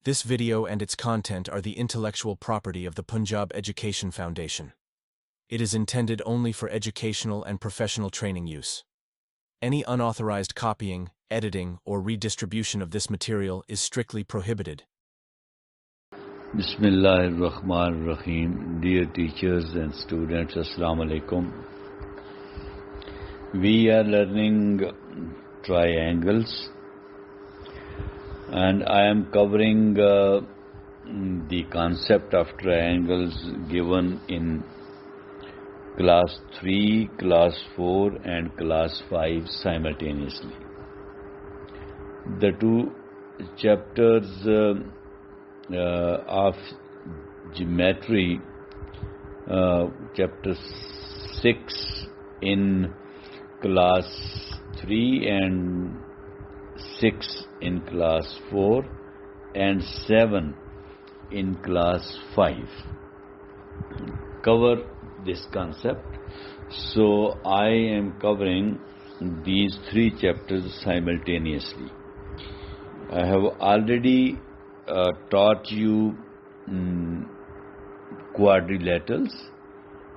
This video and its content are the intellectual property of the Punjab Education Foundation. It is intended only for educational and professional training use. Any unauthorized copying, editing, or redistribution of this material is strictly prohibited. Bismillah ar-Rahman ar-Rahim. Dear teachers and students, Assalamu alaikum. We are learning triangles, and I am covering the concept of triangles given in class 3, class 4 and class 5 simultaneously. The two chapters of geometry, chapter 6 in class 3 and 6 in class 4 and 7 in class 5 cover this concept. So I am covering these three chapters simultaneously. I have already taught you quadrilaterals,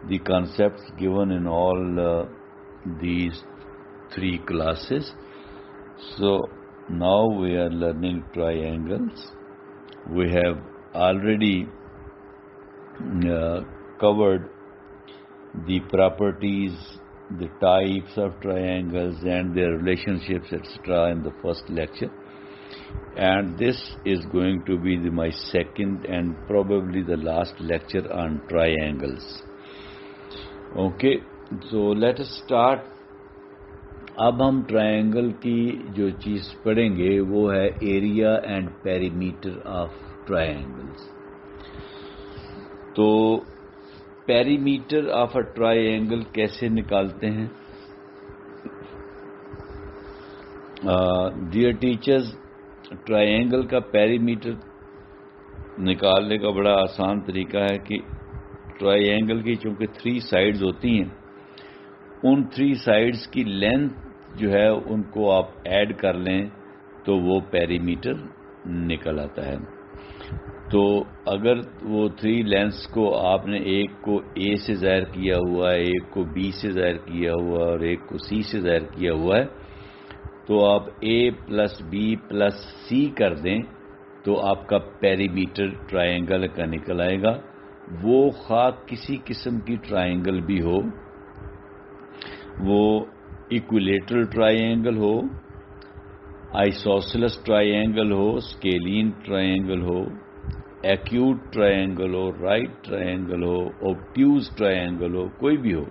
the concepts given in all these three classes. So now we are learning triangles. We have already covered the properties, the types of triangles and their relationships, etc. in the first lecture. And this is going to be my second and probably the last lecture on triangles. Okay, so let us start. اب ہم triangle کی جو چیز پڑھیں گے وہ ہے area and پیریمیٹر of triangles. تو پیریمیٹر آف اے ٹرائنگل کیسے نکالتے ہیں؟ ڈیئر ٹیچرز، ٹرائنگل کا پیریمیٹر نکالنے کا بڑا آسان طریقہ ہے کہ ٹرائنگل کی چونکہ 3 سائڈز ہوتی ہیں، ان 3 سائڈز کی لینتھ جو ہے ان کو آپ ایڈ کر لیں تو وہ پیریمیٹر نکل آتا ہے. تو اگر وہ 3 لینتھس کو آپ نے ایک کو اے سے ظاہر کیا ہوا ہے، ایک کو بی سے ظاہر کیا ہوا ہے اور ایک کو سی سے ظاہر کیا ہوا ہے، تو آپ اے پلس بی پلس سی کر دیں تو آپ کا پیریمیٹر ٹرائنگل کا نکل آئے گا. وہ خواہ کسی قسم کی ٹرائنگل بھی ہو، وہ ایکولیٹرل ٹرائنگل ہو، آئسوسیلس ٹرائنگل ہو، اسکیلین ٹرائنگل ہو، ایکیوٹ ٹرائنگل ہو، رائٹ ٹرائنگل ہو، اوبٹیوز ٹرائنگل ہو، کوئی بھی ہو،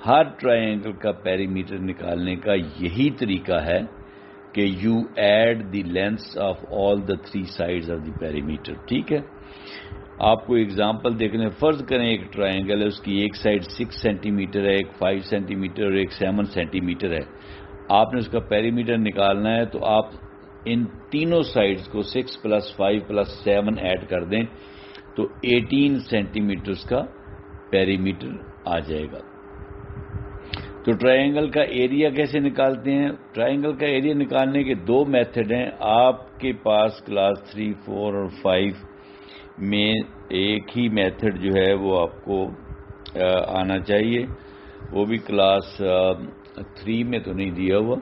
ہر ٹرائنگل کا پیریمیٹر نکالنے کا یہی طریقہ ہے کہ you add the lengths of all the 3 sides of the perimeter. ٹھیک ہے، آپ کو اگزامپل دیکھنے، فرض کریں ایک ٹرائنگل ہے، اس کی ایک سائڈ 6 سینٹی میٹر ہے، ایک 5 سینٹی میٹر اور ایک 7 سینٹی میٹر ہے. آپ نے اس کا پیریمیٹر نکالنا ہے تو آپ ان تینوں سائڈز کو 6 + 5 + 7 ایڈ کر دیں تو 18 سینٹی میٹرز کا پیریمیٹر آ جائے گا. تو ٹرائنگل کا ایریا کیسے نکالتے ہیں؟ ٹرائنگل کا ایریا نکالنے کے 2 میتھڈ ہیں. آپ کے پاس کلاس 3، 4 اور 5 میں ایک ہی میتھڈ جو ہے وہ آپ کو آنا چاہیے، وہ بھی کلاس 3 میں تو نہیں دیا ہوا،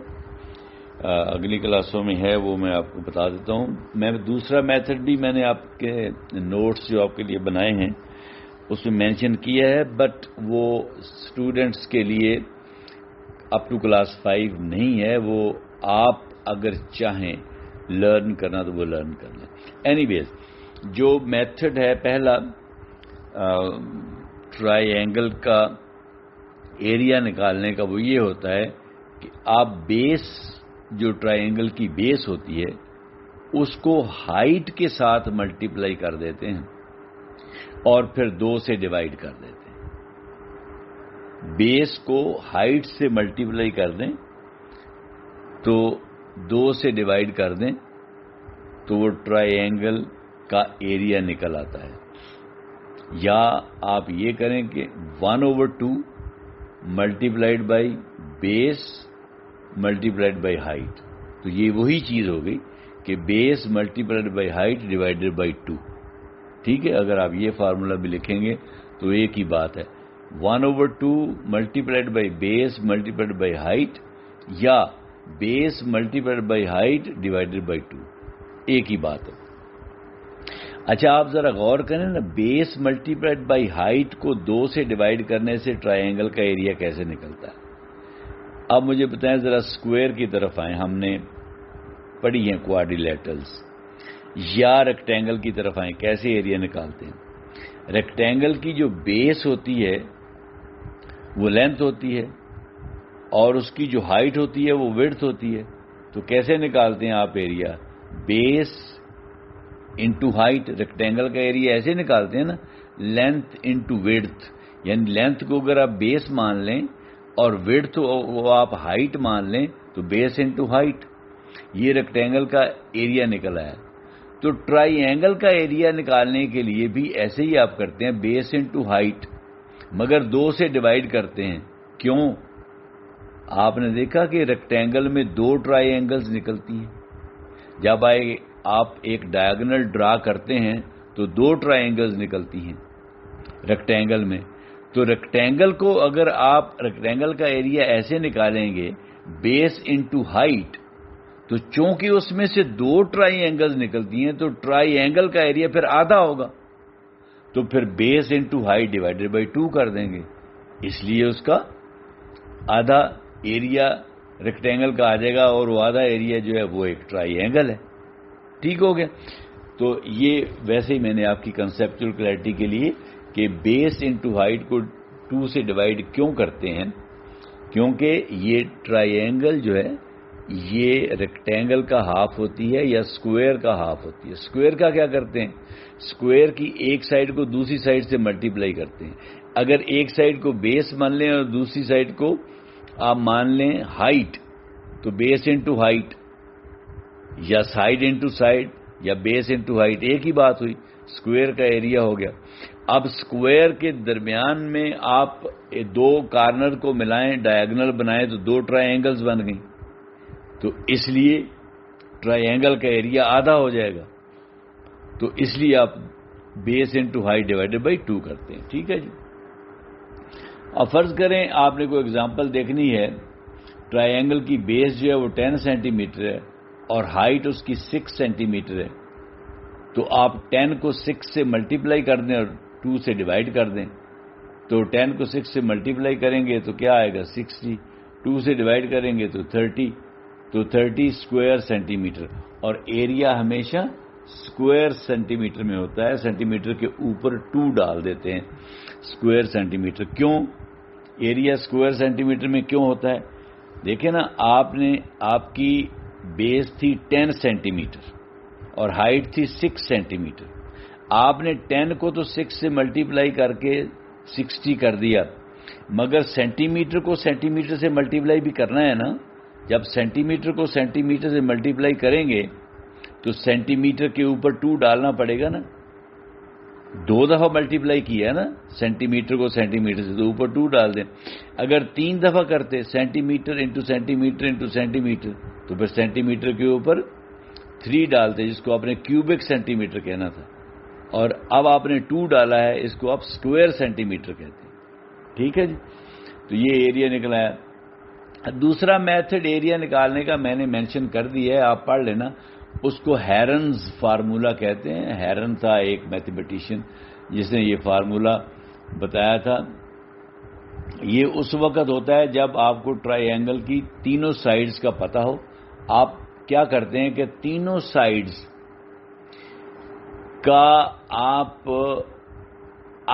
اگلی کلاسوں میں ہے، وہ میں آپ کو بتا دیتا ہوں. میں دوسرا میتھڈ بھی میں نے آپ کے نوٹس جو آپ کے لیے بنائے ہیں اس میں مینشن کیا ہے، بٹ وہ اسٹوڈنٹس کے لیے اپ ٹو کلاس 5 نہیں ہے. وہ آپ اگر چاہیں لرن کرنا تو وہ لرن کر لیں. اینی ویز، جو میتھڈ ہے پہلا ٹرائنگل کا ایریا نکالنے کا، وہ یہ ہوتا ہے کہ آپ بیس، جو ٹرائنگل کی بیس ہوتی ہے، اس کو ہائٹ کے ساتھ ملٹیپلائی کر دیتے ہیں اور پھر 2 سے ڈیوائڈ کر دیتے ہیں. بیس کو ہائٹ سے ملٹیپلائی کر دیں تو 2 سے ڈیوائڈ کر دیں تو وہ ٹرائنگل کا ایریا نکل آتا ہے. یا آپ یہ کریں کہ 1/2 multiplied by base multiplied by height. تو یہ وہی چیز ہو گئی کہ base multiplied by height divided by 2. ٹھیک ہے, اگر آپ یہ فارمولا بھی لکھیں گے تو ایک ہی بات ہے, 1/2 multiplied by base multiplied by height یا base multiplied by height divided by 2, ایک ہی بات ہے. اچھا آپ ذرا غور کریں نا, بیس ملٹیپلائڈ بائی ہائٹ کو 2 سے ڈیوائڈ کرنے سے ٹرائی اینگل کا ایریا کیسے نکلتا ہے؟ اب مجھے بتائیں, ذرا اسکوائر کی طرف آئیں. ہم نے پڑھی ہیں کوارڈیلیٹرلز. یا ریکٹینگل کی طرف آئیں, کیسے ایریا نکالتے ہیں؟ ریکٹینگل کی جو بیس ہوتی ہے وہ لینتھ ہوتی ہے اور اس کی جو ہائٹ ہوتی ہے وہ وڈتھ ہوتی ہے. تو کیسے نکالتے ہیں آپ ایریا؟ بیس انٹو ہائٹ. ریکٹینگل کا ایریا ایسے نکالتے ہیں نا, لینتھ انٹو وڈتھ. یعنی لینتھ کو اگر آپ بیس مان لیں اور وڈتھ وہ آپ ہائٹ مان لیں تو بیس انٹو ہائٹ. یہ ریکٹینگل کا ایریا نکلا ہے. تو ٹرائی اینگل کا ایریا نکالنے کے لیے بھی ایسے ہی آپ کرتے ہیں, بیس انٹو ہائٹ, مگر 2 سے ڈیوائڈ کرتے ہیں. کیوں؟ آپ نے دیکھا کہ ریکٹینگل میں 2 ٹرائی اینگلز نکلتی ہیں. جب آپ ایک ڈائیگنل ڈرا کرتے ہیں تو 2 ٹرائی اینگلز نکلتی ہیں ریکٹینگل میں. تو ریکٹینگل کو اگر آپ ریکٹینگل کا ایریا ایسے نکالیں گے, بیس انٹو ہائٹ, تو چونکہ اس میں سے 2 ٹرائی اینگلز نکلتی ہیں تو ٹرائی اینگل کا ایریا پھر آدھا ہوگا. تو پھر بیس انٹو ہائٹ ڈیوائڈیڈ بائی 2 کر دیں گے, اس لیے اس کا آدھا ایریا ریکٹینگل کا آ جائے گا اور وہ آدھا ایریا جو ہے وہ ایک ٹرائی اینگل ہے. ٹھیک ہو گیا؟ تو یہ ویسے ہی میں نے آپ کی کنسیپچل کلیئرٹی کے لیے کہ بیس انٹو ہائٹ کو 2 سے ڈیوائڈ کیوں کرتے ہیں, کیونکہ یہ ٹرائی اینگل جو ہے یہ ریکٹینگل کا ہاف ہوتی ہے یا اسکوائر کا ہاف ہوتی ہے. اسکوائر کا کیا کرتے ہیں؟ اسکوائر کی ایک سائڈ کو دوسری سائڈ سے ملٹیپلائی کرتے ہیں. اگر ایک سائڈ کو بیس مان لیں اور دوسری سائڈ کو آپ مان لیں ہائٹ, تو بیس انٹو ہائٹ یا سائڈ انٹو سائڈ یا بیس انٹو ہائٹ, ایک ہی بات ہوئی, اسکوائر کا ایریا ہو گیا. اب اسکوائر کے درمیان میں آپ 2 کارنر کو ملائیں, ڈائیگنل بنائیں تو 2 ٹرائی اینگلز بن گئیں. تو اس لیے ٹرائی اینگل کا ایریا آدھا ہو جائے گا. تو اس لیے آپ بیس انٹو ہائٹ ڈیوائڈیڈ بائی 2 کرتے ہیں. ٹھیک ہے جی. اب فرض کریں آپ نے کوئی اگزامپل دیکھنی ہے, ٹرائی اینگل کی بیس جو ہے وہ 10 سینٹی میٹر ہے اور ہائٹ اس کی 6 سینٹی میٹر ہے. تو آپ 10 کو 6 سے ملٹیپلائی کر دیں اور 2 سے ڈیوائڈ کر دیں. تو 10 کو 6 سے ملٹیپلائی کریں گے تو کیا آئے گا؟ 60. 2 سے ڈیوائڈ کریں گے تو 30. تو 30 اسکوائر سینٹی میٹر. اور ایریا ہمیشہ اسکوائر سینٹی میٹر میں ہوتا ہے, سینٹی میٹر کے اوپر 2 ڈال دیتے ہیں. اسکوائر سینٹی میٹر کیوں؟ ایریا اسکوائر سینٹی میٹر میں کیوں ہوتا ہے؟ دیکھیں نا, آپ کی بیس تھی 10 سینٹی میٹر اور ہائٹ تھی 6 سینٹی میٹر. آپ نے 10 کو تو 6 سے ملٹیپلائی کر کے 60 کر دیا, مگر سینٹی میٹر کو سینٹی میٹر سے ملٹیپلائی بھی کرنا ہے نا. جب سینٹی میٹر کو سینٹی میٹر سے ملٹیپلائی کریں گے تو سینٹی میٹر کے اوپر 2 ڈالنا پڑے گا نا. 2 دفعہ ملٹیپلائی کیا ہے نا سینٹی میٹر کو سینٹی میٹر سے, تو اوپر 2 ڈال دیں. اگر 3 دفعہ کرتے centimetre into centimetre into centimetre, تو پھر سینٹی میٹر کے اوپر 3 ڈالتے, جس کو آپ نے کیوبک سینٹی میٹر کہنا تھا. اور اب آپ نے 2 ڈالا ہے, اس کو آپ اسکوائر سینٹی میٹر کہتے ہیں. ٹھیک ہے جی. تو یہ ایریا نکلا ہے. دوسرا میتھڈ ایریا نکالنے کا میں نے مینشن کر دی ہے, آپ پڑھ لینا. اس کو ہیرنز فارمولا کہتے ہیں. ہیرن تھا ایک میتھمیٹیشین جس نے یہ فارمولا بتایا تھا. یہ اس وقت ہوتا ہے جب آپ کو ٹرائی اینگل کی تینوں سائڈز کا پتہ ہو. آپ کیا کرتے ہیں کہ تینوں سائڈز کا آپ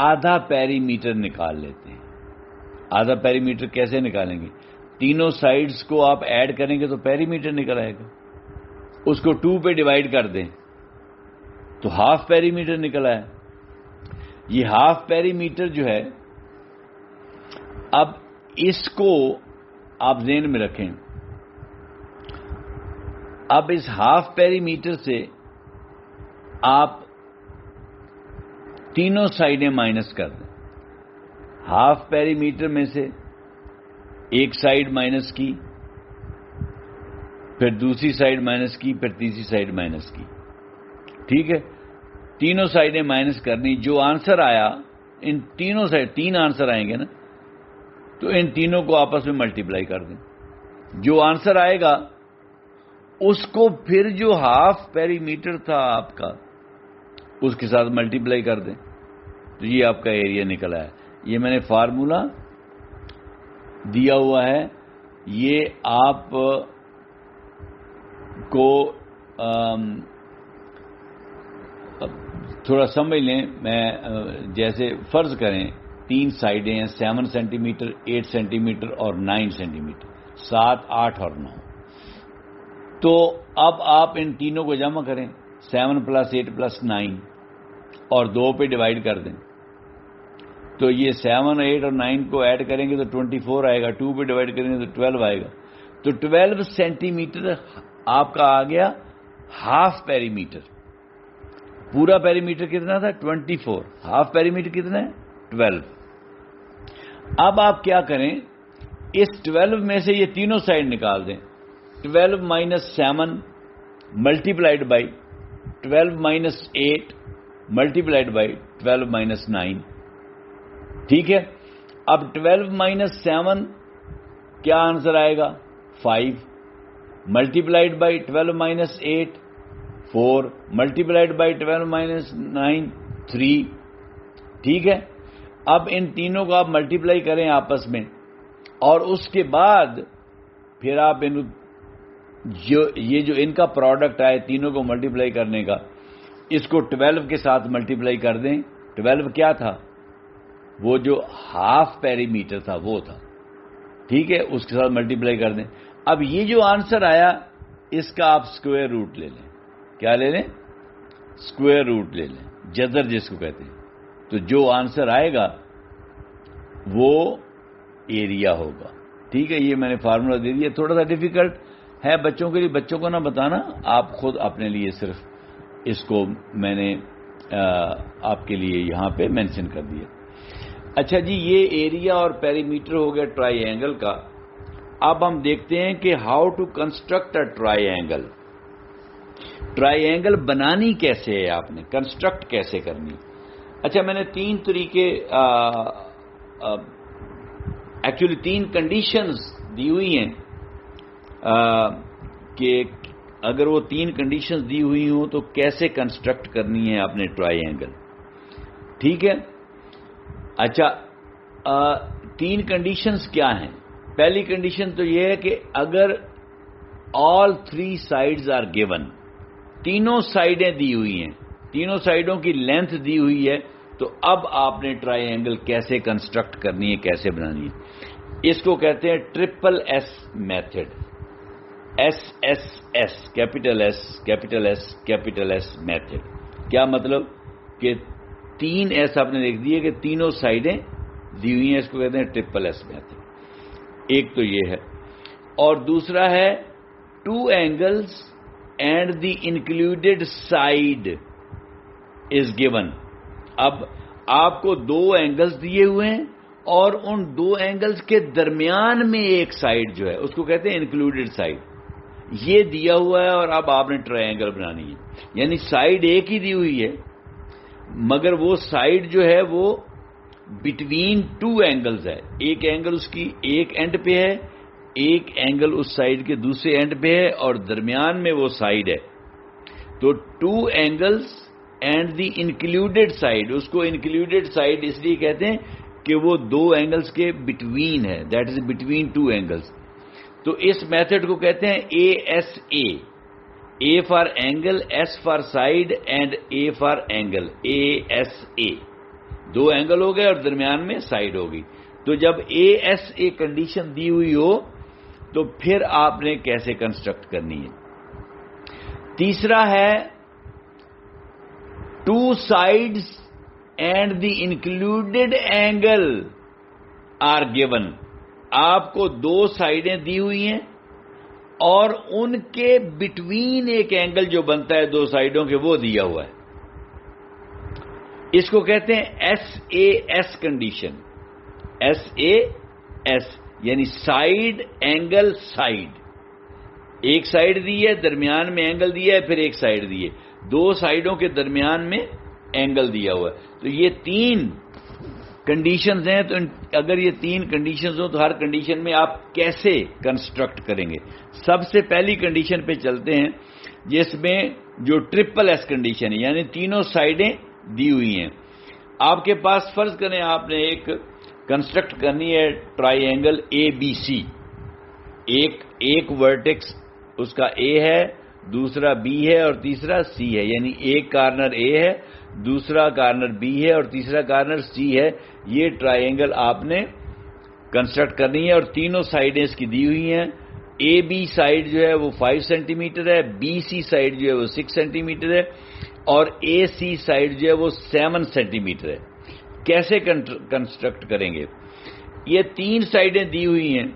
آدھا پیری میٹر نکال لیتے ہیں. آدھا پیری میٹر کیسے نکالیں گے؟ تینوں سائڈز کو آپ ایڈ کریں گے تو پیری میٹر نکل آئے گا. اس کو 2 پہ ڈیوائڈ کر دیں تو ہاف پیری میٹر نکل آئے. یہ ہاف پیری میٹر جو ہے, اب اس کو آپ ذہن میں رکھیں. اب اس ہاف پیری میٹر سے آپ تینوں سائڈیں مائنس کر دیں. ہاف پیری میٹر میں سے ایک سائڈ مائنس کی پھر دوسری سائڈ مائنس کی، پھر تیسری سائڈ مائنس کی. ٹھیک ہے، تینوں سائڈیں مائنس کرنی. جو آنسر آیا ان تینوں سائڈ، 3 آنسر آئیں گے نا، تو ان تینوں کو آپس میں ملٹیپلائی کر دیں. جو آنسر آئے گا اس کو پھر جو ہاف پیری میٹر تھا آپ کا اس کے ساتھ ملٹیپلائی کر دیں. تو یہ آپ کا ایریا نکل آیا. یہ میں نے فارمولا دیا ہوا ہے، یہ آپ کو تھوڑا سمجھ لیں. میں جیسے فرض کریں 3 سائڈیں ہیں، 7 سینٹی میٹر، 8 سینٹی میٹر اور 9 سینٹی میٹر، 7، 8 اور 9. تو اب آپ ان تینوں کو جمع کریں، 7 + 8 + 9 اور 2 پہ ڈیوائڈ کر دیں. تو یہ 7، 8 اور 9 کو ایڈ کریں گے تو 24 آئے گا، 2 پہ ڈیوائڈ کریں گے تو 12 آئے گا. تو 12 سینٹی میٹر آپ کا آ گیا ہاف پیری میٹر. پورا پیری میٹر کتنا تھا؟ 24. ہاف پیری میٹر کتنا ہے؟ 12. اب آپ کیا کریں، اس 12 میں سے یہ تینوں سائڈ نکال دیں. 12 - 7 ملٹیپلائڈ بائی 12 - 8 ملٹیپلائڈ بائی 12 - 9. ٹھیک ہے، اب 12 - 7 کیا آنسر آئے گا؟ 5 ملٹیپلائڈ بائی 12 - 8 4 ملٹیپلائڈ بائی 12 - 9 3. ٹھیک ہے، اب ان تینوں کو آپ ملٹیپلائی کریں آپس میں، اور اس کے بعد پھر آپ یہ جو ان کا پروڈکٹ آئے تینوں کو ملٹیپلائی کرنے کا، اس کو 12 کے ساتھ ملٹیپلائی کر دیں. 12 کیا تھا؟ وہ جو ہاف پیری میٹر تھا وہ تھا. ٹھیک ہے، اس کے ساتھ ملٹیپلائی کر دیں. اب یہ جو آنسر آیا اس کا آپ اسکوائر روٹ لے لیں. کیا لے لیں؟ اسکوائر روٹ لے لیں، جذر جس کو کہتے ہیں. تو جو آنسر آئے گا وہ ایریا ہوگا. ٹھیک ہے، یہ میں نے فارمولا دے دیا. تھوڑا سا ڈیفیکلٹ ہے بچوں کے لیے، بچوں کو نہ بتانا، آپ خود اپنے لیے صرف اس کو میں نے آپ کے لیے یہاں پہ مینشن کر دیا. اچھا جی، یہ ایریا اور پیری میٹر ہو گیا ٹرائی اینگل کا. اب ہم دیکھتے ہیں کہ how to construct a triangle. Triangle بنانی کیسے ہے، آپ نے کنسٹرکٹ کیسے کرنی. اچھا، میں نے 3 طریقے ایکچولی 3 کنڈیشنز دی ہوئی ہیں کہ اگر وہ 3 کنڈیشنز دی ہوئی ہوں تو کیسے کنسٹرکٹ کرنی ہے آپ نے ٹرائی اینگل. ٹھیک ہے، اچھا 3 کنڈیشنز کیا ہیں؟ پہلی کنڈیشن تو یہ ہے کہ اگر آل 3 سائڈز آر گیون، تینوں سائڈیں دی ہوئی ہیں، تینوں سائڈوں کی لینتھ دی ہوئی ہے، تو اب آپ نے ٹرائی اینگل کیسے کنسٹرکٹ کرنی ہے، کیسے بنانی ہے. اس کو کہتے ہیں triple S method. SSS، capital S capital S capital S method. کیا مطلب کہ 3 ایس آپ نے لکھ دیے کہ تینوں سائڈیں دی ہوئی ہیں، اس کو کہتے ہیں ٹرپل ایس میتھڈ. ایک تو یہ ہے، اور دوسرا ہے 2 angles and the included side is given. اب آپ کو 2 اینگلز دیے ہوئے ہیں اور ان 2 اینگلز کے درمیان میں ایک سائڈ جو ہے اس کو کہتے ہیں انکلوڈیڈ سائڈ. یہ دیا ہوا ہے اور اب آپ نے ٹرائی اینگل بنانی ہے. یعنی سائڈ ایک ہی دی ہوئی ہے مگر وہ سائڈ جو ہے وہ بٹوین 2 اینگلز ہے. ایک اینگل اس کی ایک اینڈ پہ ہے، ایک اینگل اس سائڈ کے دوسرے اینڈ پہ ہے، اور درمیان میں وہ سائڈ ہے. تو 2 angles and the included side, اس کو انکلوڈیڈ سائڈ اس لیے کہتے ہیں کہ وہ 2 اینگلز کے بٹوین ہے، دیٹ از بٹوین 2 اینگلز. تو اس میتھڈ کو کہتے ہیں ASA. A for angle, S for side and A for angle, ASA. 2 angle ہو گئے اور درمیان میں سائڈ ہوگی. تو جب ASA کنڈیشن دی ہوئی ہو تو پھر آپ نے کیسے کنسٹرکٹ کرنی ہے. تیسرا ہے 2 sides and the included angle are given. آپ کو 2 سائڈیں دی ہوئی ہیں اور ان کے بٹوین ایک اینگل جو بنتا ہے 2 سائڈوں کے وہ دیا ہوا ہے. اس کو کہتے ہیں SAS کنڈیشن. SAS یعنی سائڈ اینگل سائڈ. ایک سائڈ دی ہے, درمیان میں اینگل دیا ہے, پھر ایک سائڈ دی ہے, دو سائڈوں کے درمیان میں اینگل دیا ہوا ہے. تو یہ تین کنڈیشنز ہیں. تو اگر یہ تین کنڈیشنز ہوں تو ہر کنڈیشن میں آپ کیسے کنسٹرکٹ کریں گے؟ سب سے پہلی کنڈیشن پہ چلتے ہیں جس میں جو ٹرپل ایس کنڈیشن ہے, یعنی تینوں سائڈیں دی ہوئی ہیں. آپ کے پاس فرض کریں آپ نے ایک کنسٹرکٹ کرنی ہے ٹرائی اینگل اے بی سی. ایک ورٹیکس اس کا اے ہے, دوسرا بی ہے اور تیسرا سی ہے. یعنی ایک کارنر اے ہے, دوسرا کارنر بی ہے اور تیسرا کارنر سی ہے. یہ ٹرائی اینگل آپ نے کنسٹرکٹ کرنی ہے اور تینوں سائڈیں اس کی دی ہوئی ہیں. اے بی سائڈ جو ہے وہ 5 سینٹی میٹر ہے, بی سی سائڈ جو ہے وہ 6 سینٹی میٹر ہے اور اے سی سائڈ جو ہے وہ 7 سینٹی میٹر ہے. کیسے کنسٹرکٹ کریں گے؟ یہ تین سائڈیں دی ہوئی ہیں,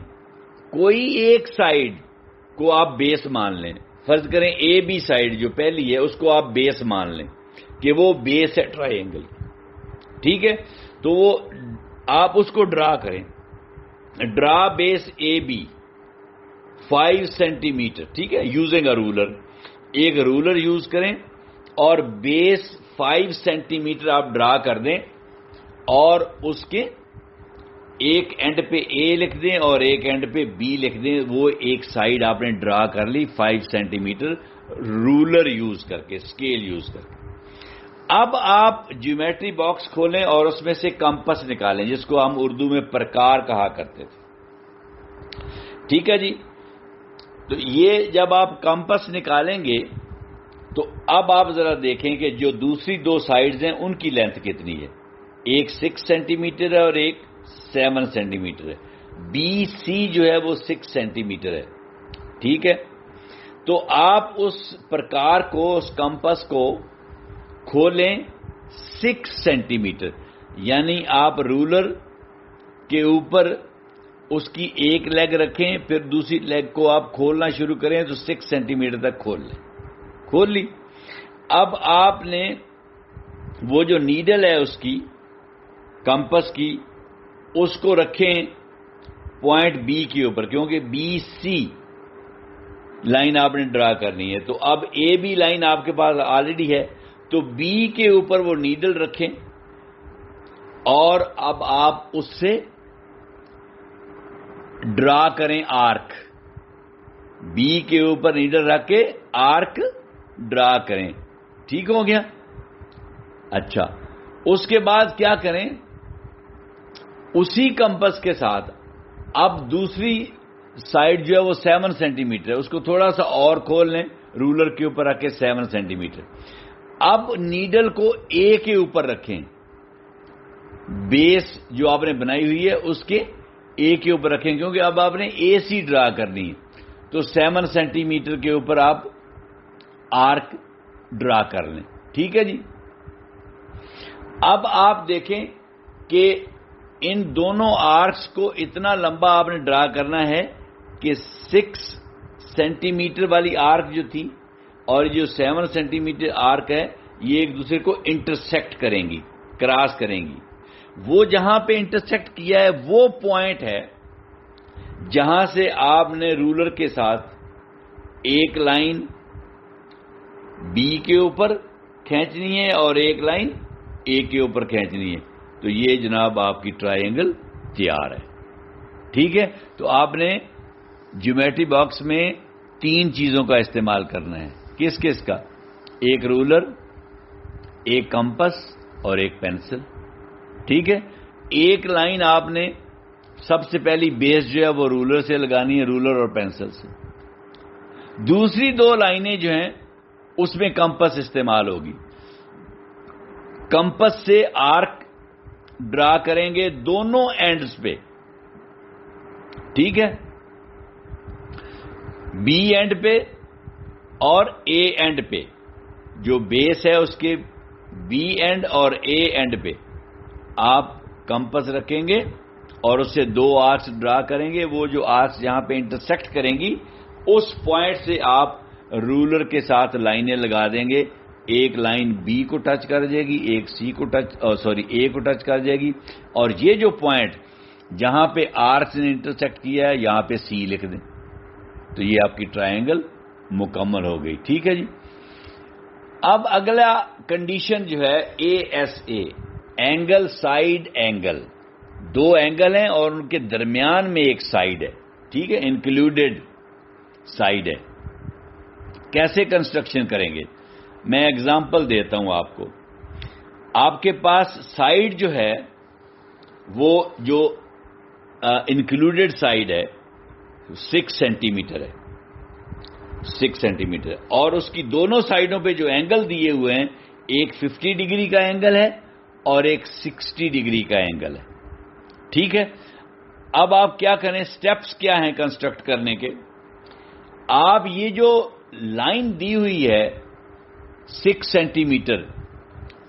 کوئی ایک سائڈ کو آپ بیس مان لیں. فرض کریں اے بی سائڈ جو پہلی ہے اس کو آپ بیس مان لیں کہ وہ بیس ہے ٹرائی اینگل. ٹھیک ہے, تو وہ آپ اس کو ڈرا کریں. ڈرا بیس اے بی 5 سینٹی میٹر. ٹھیک ہے, یوزنگ اے رولر. ایک رولر یوز کریں اور بیس 5 سینٹی میٹر آپ ڈرا کر دیں اور اس کے ایک اینڈ پہ اے لکھ دیں اور ایک اینڈ پہ بی لکھ دیں. وہ ایک سائڈ آپ نے ڈرا کر لی 5 سینٹی میٹر رولر یوز کر کے, اسکیل یوز کر کے. اب آپ جیومیٹری باکس کھولیں اور اس میں سے کمپس نکالیں, جس کو ہم اردو میں پرکار کہا کرتے تھے. ٹھیک ہے جی, تو یہ جب آپ کمپس نکالیں گے تو اب آپ ذرا دیکھیں کہ جو دوسری دو سائڈز ہیں ان کی لینتھ کتنی ہے. ایک 6 سینٹی میٹر ہے اور ایک 7 سینٹی میٹر ہے. بی سی جو ہے وہ 6 سینٹی میٹر ہے. ٹھیک ہے, تو آپ اس پرکار کو, اس کمپس کو کھولیں 6 سینٹی میٹر. یعنی آپ رولر کے اوپر اس کی ایک لیگ رکھیں, پھر دوسری لیگ کو آپ کھولنا شروع کریں تو 6 سینٹی میٹر تک کھول لیں. کھول لی. اب آپ نے وہ جو نیڈل ہے اس کی, کمپس کی, اس کو رکھیں پوائنٹ بی کے اوپر, کیونکہ بی سی لائن آپ نے ڈرا کرنی ہے. تو اب اے بی لائن آپ کے پاس آلریڈی ہے, تو بی کے اوپر وہ نیڈل رکھیں اور اب آپ اس سے ڈرا کریں آرک. بی کے اوپر نیڈل رکھ کے آرک ڈرا کریں. ٹھیک ہو گیا؟ اچھا, اس کے بعد کیا کریں؟ اسی کمپس کے ساتھ اب دوسری سائڈ جو ہے وہ 7 سینٹی میٹر ہے, اس کو تھوڑا سا اور کھول لیں, رولر کے اوپر رکھ کے 7 سینٹی میٹر. اب نیڈل کو اے کے اوپر رکھیں, بیس جو آپ نے بنائی ہوئی ہے اس کے اے کے اوپر رکھیں, کیونکہ اب آپ نے اے سی ڈرا کرنی ہے. تو 7 سینٹی میٹر کے اوپر آپ آرک ڈرا کر لیں. ٹھیک ہے جی. اب آپ دیکھیں کہ ان دونوں آرکس کو اتنا لمبا آپ نے ڈرا کرنا ہے کہ 6 سینٹی میٹر والی آرک جو تھی اور جو 7 سینٹی میٹر آرک ہے یہ ایک دوسرے کو انٹرسیکٹ کریں گی, کراس کریں گی. وہ جہاں پہ انٹرسیکٹ کیا ہے وہ پوائنٹ ہے جہاں سے آپ نے رولر کے ساتھ ایک لائن بی کے اوپر کھینچنی ہے اور ایک لائن اے کے اوپر کھینچنی ہے. تو یہ جناب آپ کی ٹرائی اینگل تیار ہے. ٹھیک ہے, تو آپ نے جیومیٹری باکس میں 3 چیزوں کا استعمال کرنا ہے. کس کس کا؟ ایک رولر, ایک کمپس اور ایک پینسل. ٹھیک ہے, ایک لائن آپ نے سب سے پہلی بیس جو ہے وہ رولر سے لگانی ہے, رولر اور پینسل سے. دوسری 2 لائنیں جو ہیں اس میں کمپس استعمال ہوگی. کمپس سے آرک ڈرا کریں گے دونوں اینڈز پہ. ٹھیک ہے, بی اینڈ پہ اور اے اینڈ پہ. جو بیس ہے اس کے بی اینڈ اور اے اینڈ پہ آپ کمپس رکھیں گے اور اس سے 2 آرکس ڈرا کریں گے. وہ جو آرکس جہاں پہ انٹرسیکٹ کریں گی اس پوائنٹ سے آپ رولر کے ساتھ لائنیں لگا دیں گے. ایک لائن بی کو ٹچ کر جائے گی, ایک سی کو اے کو ٹچ کر جائے گی, اور یہ جو پوائنٹ جہاں پہ آرکس نے انٹرسیکٹ کیا ہے یہاں پہ سی لکھ دیں. تو یہ آپ کی ٹرائنگل مکمل ہو گئی. ٹھیک ہے جی. اب اگلا کنڈیشن جو ہے A S A, angle side angle. دو اینگل ہیں اور ان کے درمیان میں ایک سائڈ ہے. ٹھیک ہے، انکلوڈیڈ سائڈ ہے. کیسے کنسٹرکشن کریں گے؟ میں ایگزامپل دیتا ہوں آپ کو. آپ کے پاس سائڈ جو ہے وہ جو انکلوڈیڈ سائڈ ہے 6 سینٹی میٹر ہے، 6 سینٹی میٹر، اور اس کی دونوں سائڈوں پہ جو اینگل دیے ہوئے ہیں، ایک 50 ڈگری کا اینگل ہے اور ایک 60 ڈگری کا اینگل ہے. ٹھیک ہے. اب آپ کیا کریں، سٹیپس کیا ہیں کنسٹرکٹ کرنے کے؟ آپ یہ جو لائن دی ہوئی ہے 6 سینٹی میٹر،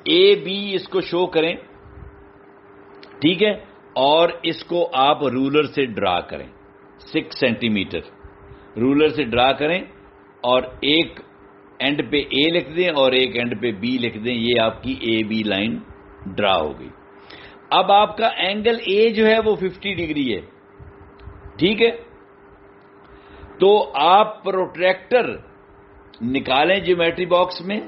اے بی اس کو شو کریں. ٹھیک ہے. اور اس کو آپ رولر سے ڈرا کریں. 6 سینٹی میٹر رولر سے ڈرا کریں اور ایک اینڈ پہ اے لکھ دیں اور ایک اینڈ پہ بی لکھ دیں. یہ آپ کی اے بی لائن ڈرا ہو گئی. اب آپ کا اینگل اے جو ہے وہ 50 ڈگری ہے. ٹھیک ہے. تو آپ پروٹریکٹر نکالیں جیومیٹری باکس میں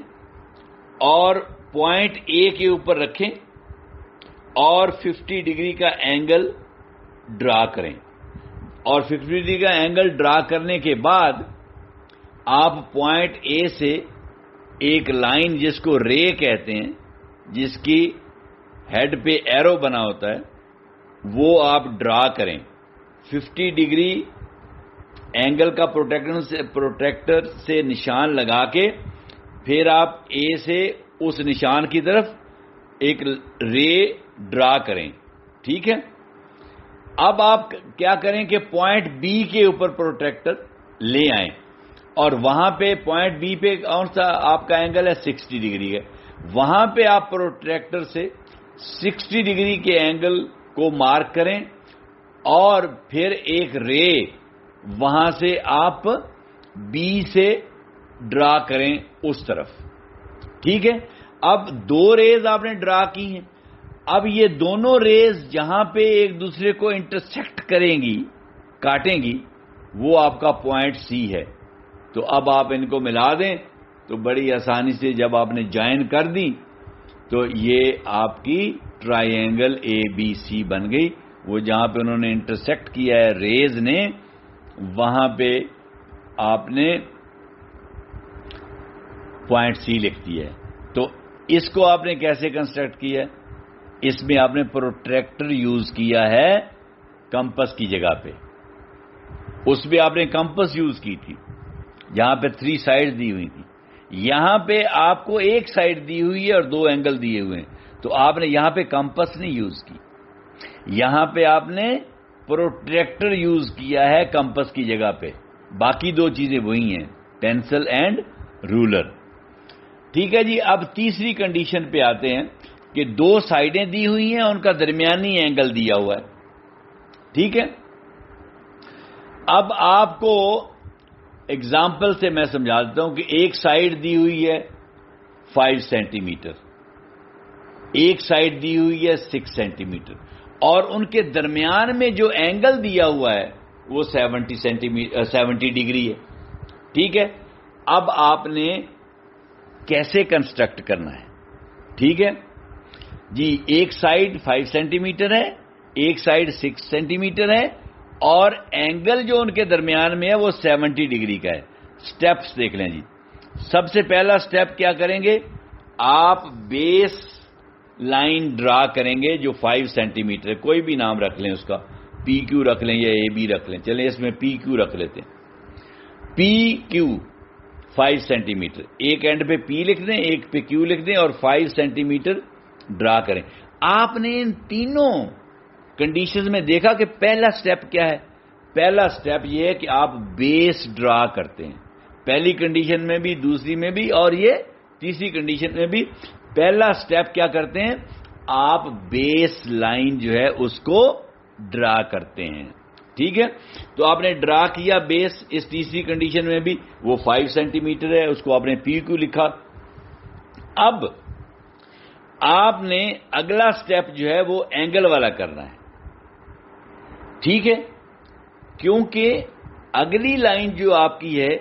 اور پوائنٹ اے کے اوپر رکھیں اور 50 ڈگری کا اینگل ڈرا کریں. اور 50 ڈگری کا اینگل ڈرا کرنے کے بعد آپ پوائنٹ اے سے ایک لائن جس کو رے کہتے ہیں، جس کی ہیڈ پہ ایرو بنا ہوتا ہے، وہ آپ ڈرا کریں. 50 ڈگری اینگل کا پروٹریکٹر سے نشان لگا کے پھر آپ اے سے اس نشان کی طرف ایک رے ڈرا کریں. ٹھیک ہے. اب آپ کیا کریں کہ پوائنٹ بی کے اوپر پروٹریکٹر لے آئیں اور وہاں پہ پوائنٹ بی پہ کون سا آپ کا اینگل ہے؟ 60 ڈگری ہے. وہاں پہ آپ پروٹریکٹر سے 60 ڈگری کے اینگل کو مارک کریں اور پھر ایک رے وہاں سے آپ بی سے ڈرا کریں اس طرف. ٹھیک ہے. اب دو ریز آپ نے ڈرا کی ہیں. اب یہ دونوں ریز جہاں پہ ایک دوسرے کو انٹرسیکٹ کریں گی، کاٹیں گی، وہ آپ کا پوائنٹ سی ہے. تو اب آپ ان کو ملا دیں تو بڑی آسانی سے جب آپ نے جوائن کر دی تو یہ آپ کی ٹرائی اینگل اے بی سی بن گئی. وہ جہاں پہ انہوں نے انٹرسیکٹ کیا ہے ریز نے، وہاں پہ آپ نے پوائنٹ سی لکھ دیا ہے. تو اس کو آپ نے کیسے کنسٹرکٹ کیا ہے؟ اس میں آپ نے پروٹریکٹر یوز کیا ہے کمپس کی جگہ پہ. اس میں آپ نے کمپس یوز کی تھی جہاں پہ 3 سائڈ دی ہوئی تھی. یہاں پہ آپ کو ایک سائڈ دی ہوئی ہے اور 2 اینگل دیے ہوئے ہیں، تو آپ نے یہاں پہ کمپس نہیں یوز کی. یہاں پہ آپ نے پروٹریکٹر یوز کیا ہے کمپس کی جگہ پہ. باقی 2 چیزیں وہی ہیں، پینسل اینڈ رولر. ٹھیک ہے جی. اب تیسری کنڈیشن پہ آتے ہیں کہ 2 سائڈیں دی ہوئی ہیں، ان کا درمیانی اینگل دیا ہوا ہے. ٹھیک ہے. اب آپ کو ایگزامپل سے میں سمجھا دیتا ہوں کہ ایک سائڈ دی ہوئی ہے 5 سینٹی میٹر، ایک سائڈ دی ہوئی ہے 6 سینٹی میٹر، اور ان کے درمیان میں جو اینگل دیا ہوا ہے وہ 70 ڈگری ہے. ٹھیک ہے. اب آپ نے کیسے کنسٹرکٹ کرنا ہے؟ ٹھیک ہے جی. ایک سائڈ 5 سینٹی میٹر ہے، ایک سائڈ 6 سینٹی میٹر ہے، اور اینگل جو ان کے درمیان میں ہے وہ 70 ڈگری کا ہے. سٹیپس دیکھ لیں جی. سب سے پہلا سٹیپ کیا کریں گے؟ آپ بیس لائن ڈرا کریں گے جو 5 سینٹی میٹر ہے. کوئی بھی نام رکھ لیں اس کا، پی کیو رکھ لیں یا اے بی رکھ لیں. چلیں اس میں پی کیو رکھ لیتے ہیں. پی کیو 5 سینٹی میٹر، ایک اینڈ پہ پی لکھ دیں، ایک پہ کیو لکھ دیں اور 5 سینٹی میٹر ڈرا کریں. آپ نے ان تینوں کنڈیشنز میں دیکھا کہ پہلا سٹیپ کیا ہے؟ پہلا سٹیپ یہ ہے کہ آپ بیس ڈرا کرتے ہیں. پہلی کنڈیشن میں بھی، دوسری میں بھی، اور یہ تیسری کنڈیشن میں بھی. پہلا سٹیپ کیا کرتے ہیں؟ آپ بیس لائن جو ہے اس کو ڈرا کرتے ہیں. ٹھیک ہے. تو آپ نے ڈرا کیا بیس اس تیسری کنڈیشن میں بھی، وہ 5 سینٹی میٹر ہے، اس کو آپ نے پی کیو لکھا. اب آپ نے اگلا سٹیپ جو ہے وہ اینگل والا کرنا ہے. ٹھیک ہے. کیونکہ اگلی لائن جو آپ کی ہے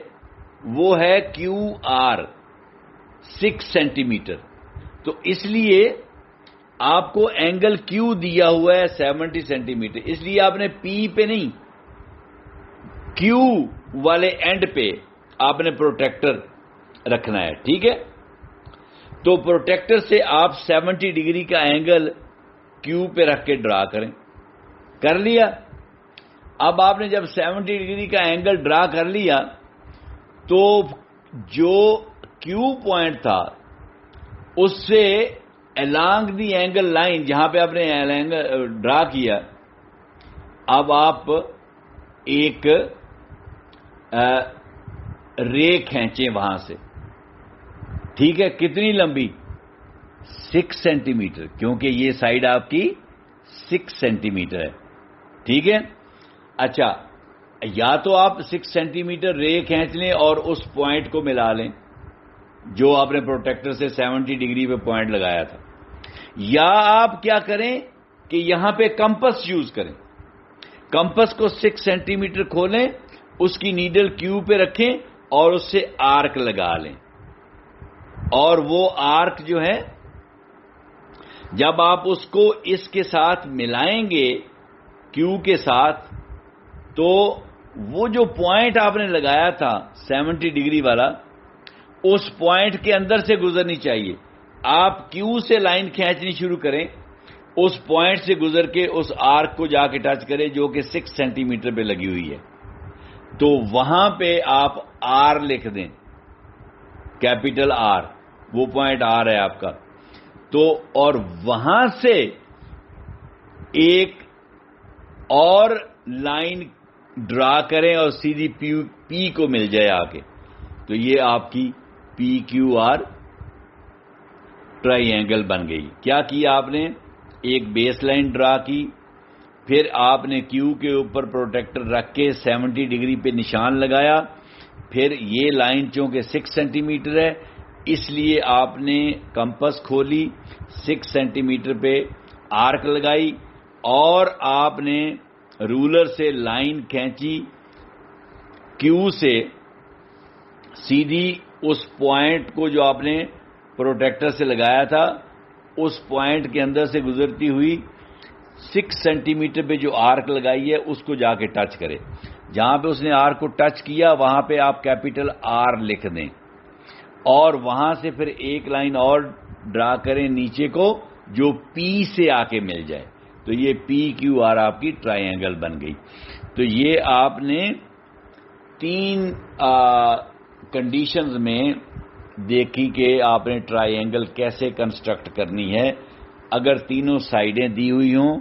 وہ ہے کیو آر 6 سینٹی میٹر. تو اس لیے آپ کو اینگل کیو دیا ہوا ہے 70 سینٹی میٹر. اس لیے آپ نے پی پہ نہیں کیو والے اینڈ پہ آپ نے پروٹیکٹر رکھنا ہے. ٹھیک ہے, تو پروٹیکٹر سے آپ 70 ڈگری کا اینگل کیو پہ رکھ کے ڈرا کریں. کر لیا. اب آپ نے جب 70 ڈگری کا اینگل ڈرا کر لیا تو جو کیو پوائنٹ تھا اس سے along دی اینگل لائن جہاں پہ آپ نے اینگل ڈرا کیا, اب آپ ایک رے کھینچیں وہاں سے. ٹھیک ہے, کتنی لمبی؟ 6 سینٹی میٹر, کیونکہ یہ سائڈ آپ کی 6 سینٹی میٹر ہے. ٹھیک ہے. اچھا, یا تو آپ 6 سینٹی میٹر رے کھینچ لیں اور اس پوائنٹ کو ملا لیں جو آپ نے پروٹیکٹر سے 70 ڈگری پہ پوائنٹ لگایا تھا, یا آپ کیا کریں کہ یہاں پہ کمپس یوز کریں. کمپس کو 6 سینٹی میٹر کھولیں, اس کی نیڈل کیو پہ رکھیں اور اس سے آرک لگا لیں. اور وہ آرک جو ہے جب آپ اس کو اس کے ساتھ ملائیں گے کیو کے ساتھ, تو وہ جو پوائنٹ آپ نے لگایا تھا 70 ڈگری والا, اس پوائنٹ کے اندر سے گزرنی چاہیے. آپ کیو سے لائن کھینچنی شروع کریں, اس پوائنٹ سے گزر کے اس آرک کو جا کے ٹچ کریں جو کہ 6 سینٹی میٹر پہ لگی ہوئی ہے. تو وہاں پہ آپ آر لکھ دیں, کیپیٹل آر, وہ پوائنٹ آر ہے آپ کا. تو اور وہاں سے ایک اور لائن ڈرا کریں اور سیدھی پی کو مل جائے آ کے. تو یہ آپ کی پی کیو آر ٹرائی اینگل بن گئی. کیا کیا آپ نے؟ ایک بیس لائن ڈرا کی, پھر آپ نے کیو کے اوپر پروٹیکٹر رکھ کے 70 ڈگری پہ نشان لگایا. پھر یہ لائن چونکہ 6 سینٹی میٹر ہے اس لیے آپ نے کمپس کھولی, 6 سینٹی میٹر پہ آرک لگائی اور آپ نے رولر سے لائن کھینچی کیو سے سیدھی اس پوائنٹ کو جو آپ نے پروٹیکٹر سے لگایا تھا اس پوائنٹ کے اندر سے گزرتی ہوئی 6 سینٹی میٹر پہ جو آرک لگائی ہے اس کو جا کے ٹچ کرے. جہاں پہ اس نے آرک کو ٹچ کیا وہاں پہ آپ کیپیٹل آر لکھ دیں اور وہاں سے پھر ایک لائن اور ڈرا کریں نیچے کو جو پی سے آ کے مل جائے. تو یہ پی کیو آر آپ کی ٹرائی اینگل بن گئی. تو یہ آپ نے 3 کنڈیشنز میں دیکھی کہ آپ نے ٹرائی اینگل کیسے کنسٹرکٹ کرنی ہے. اگر تینوں سائڈیں دی ہوئی ہوں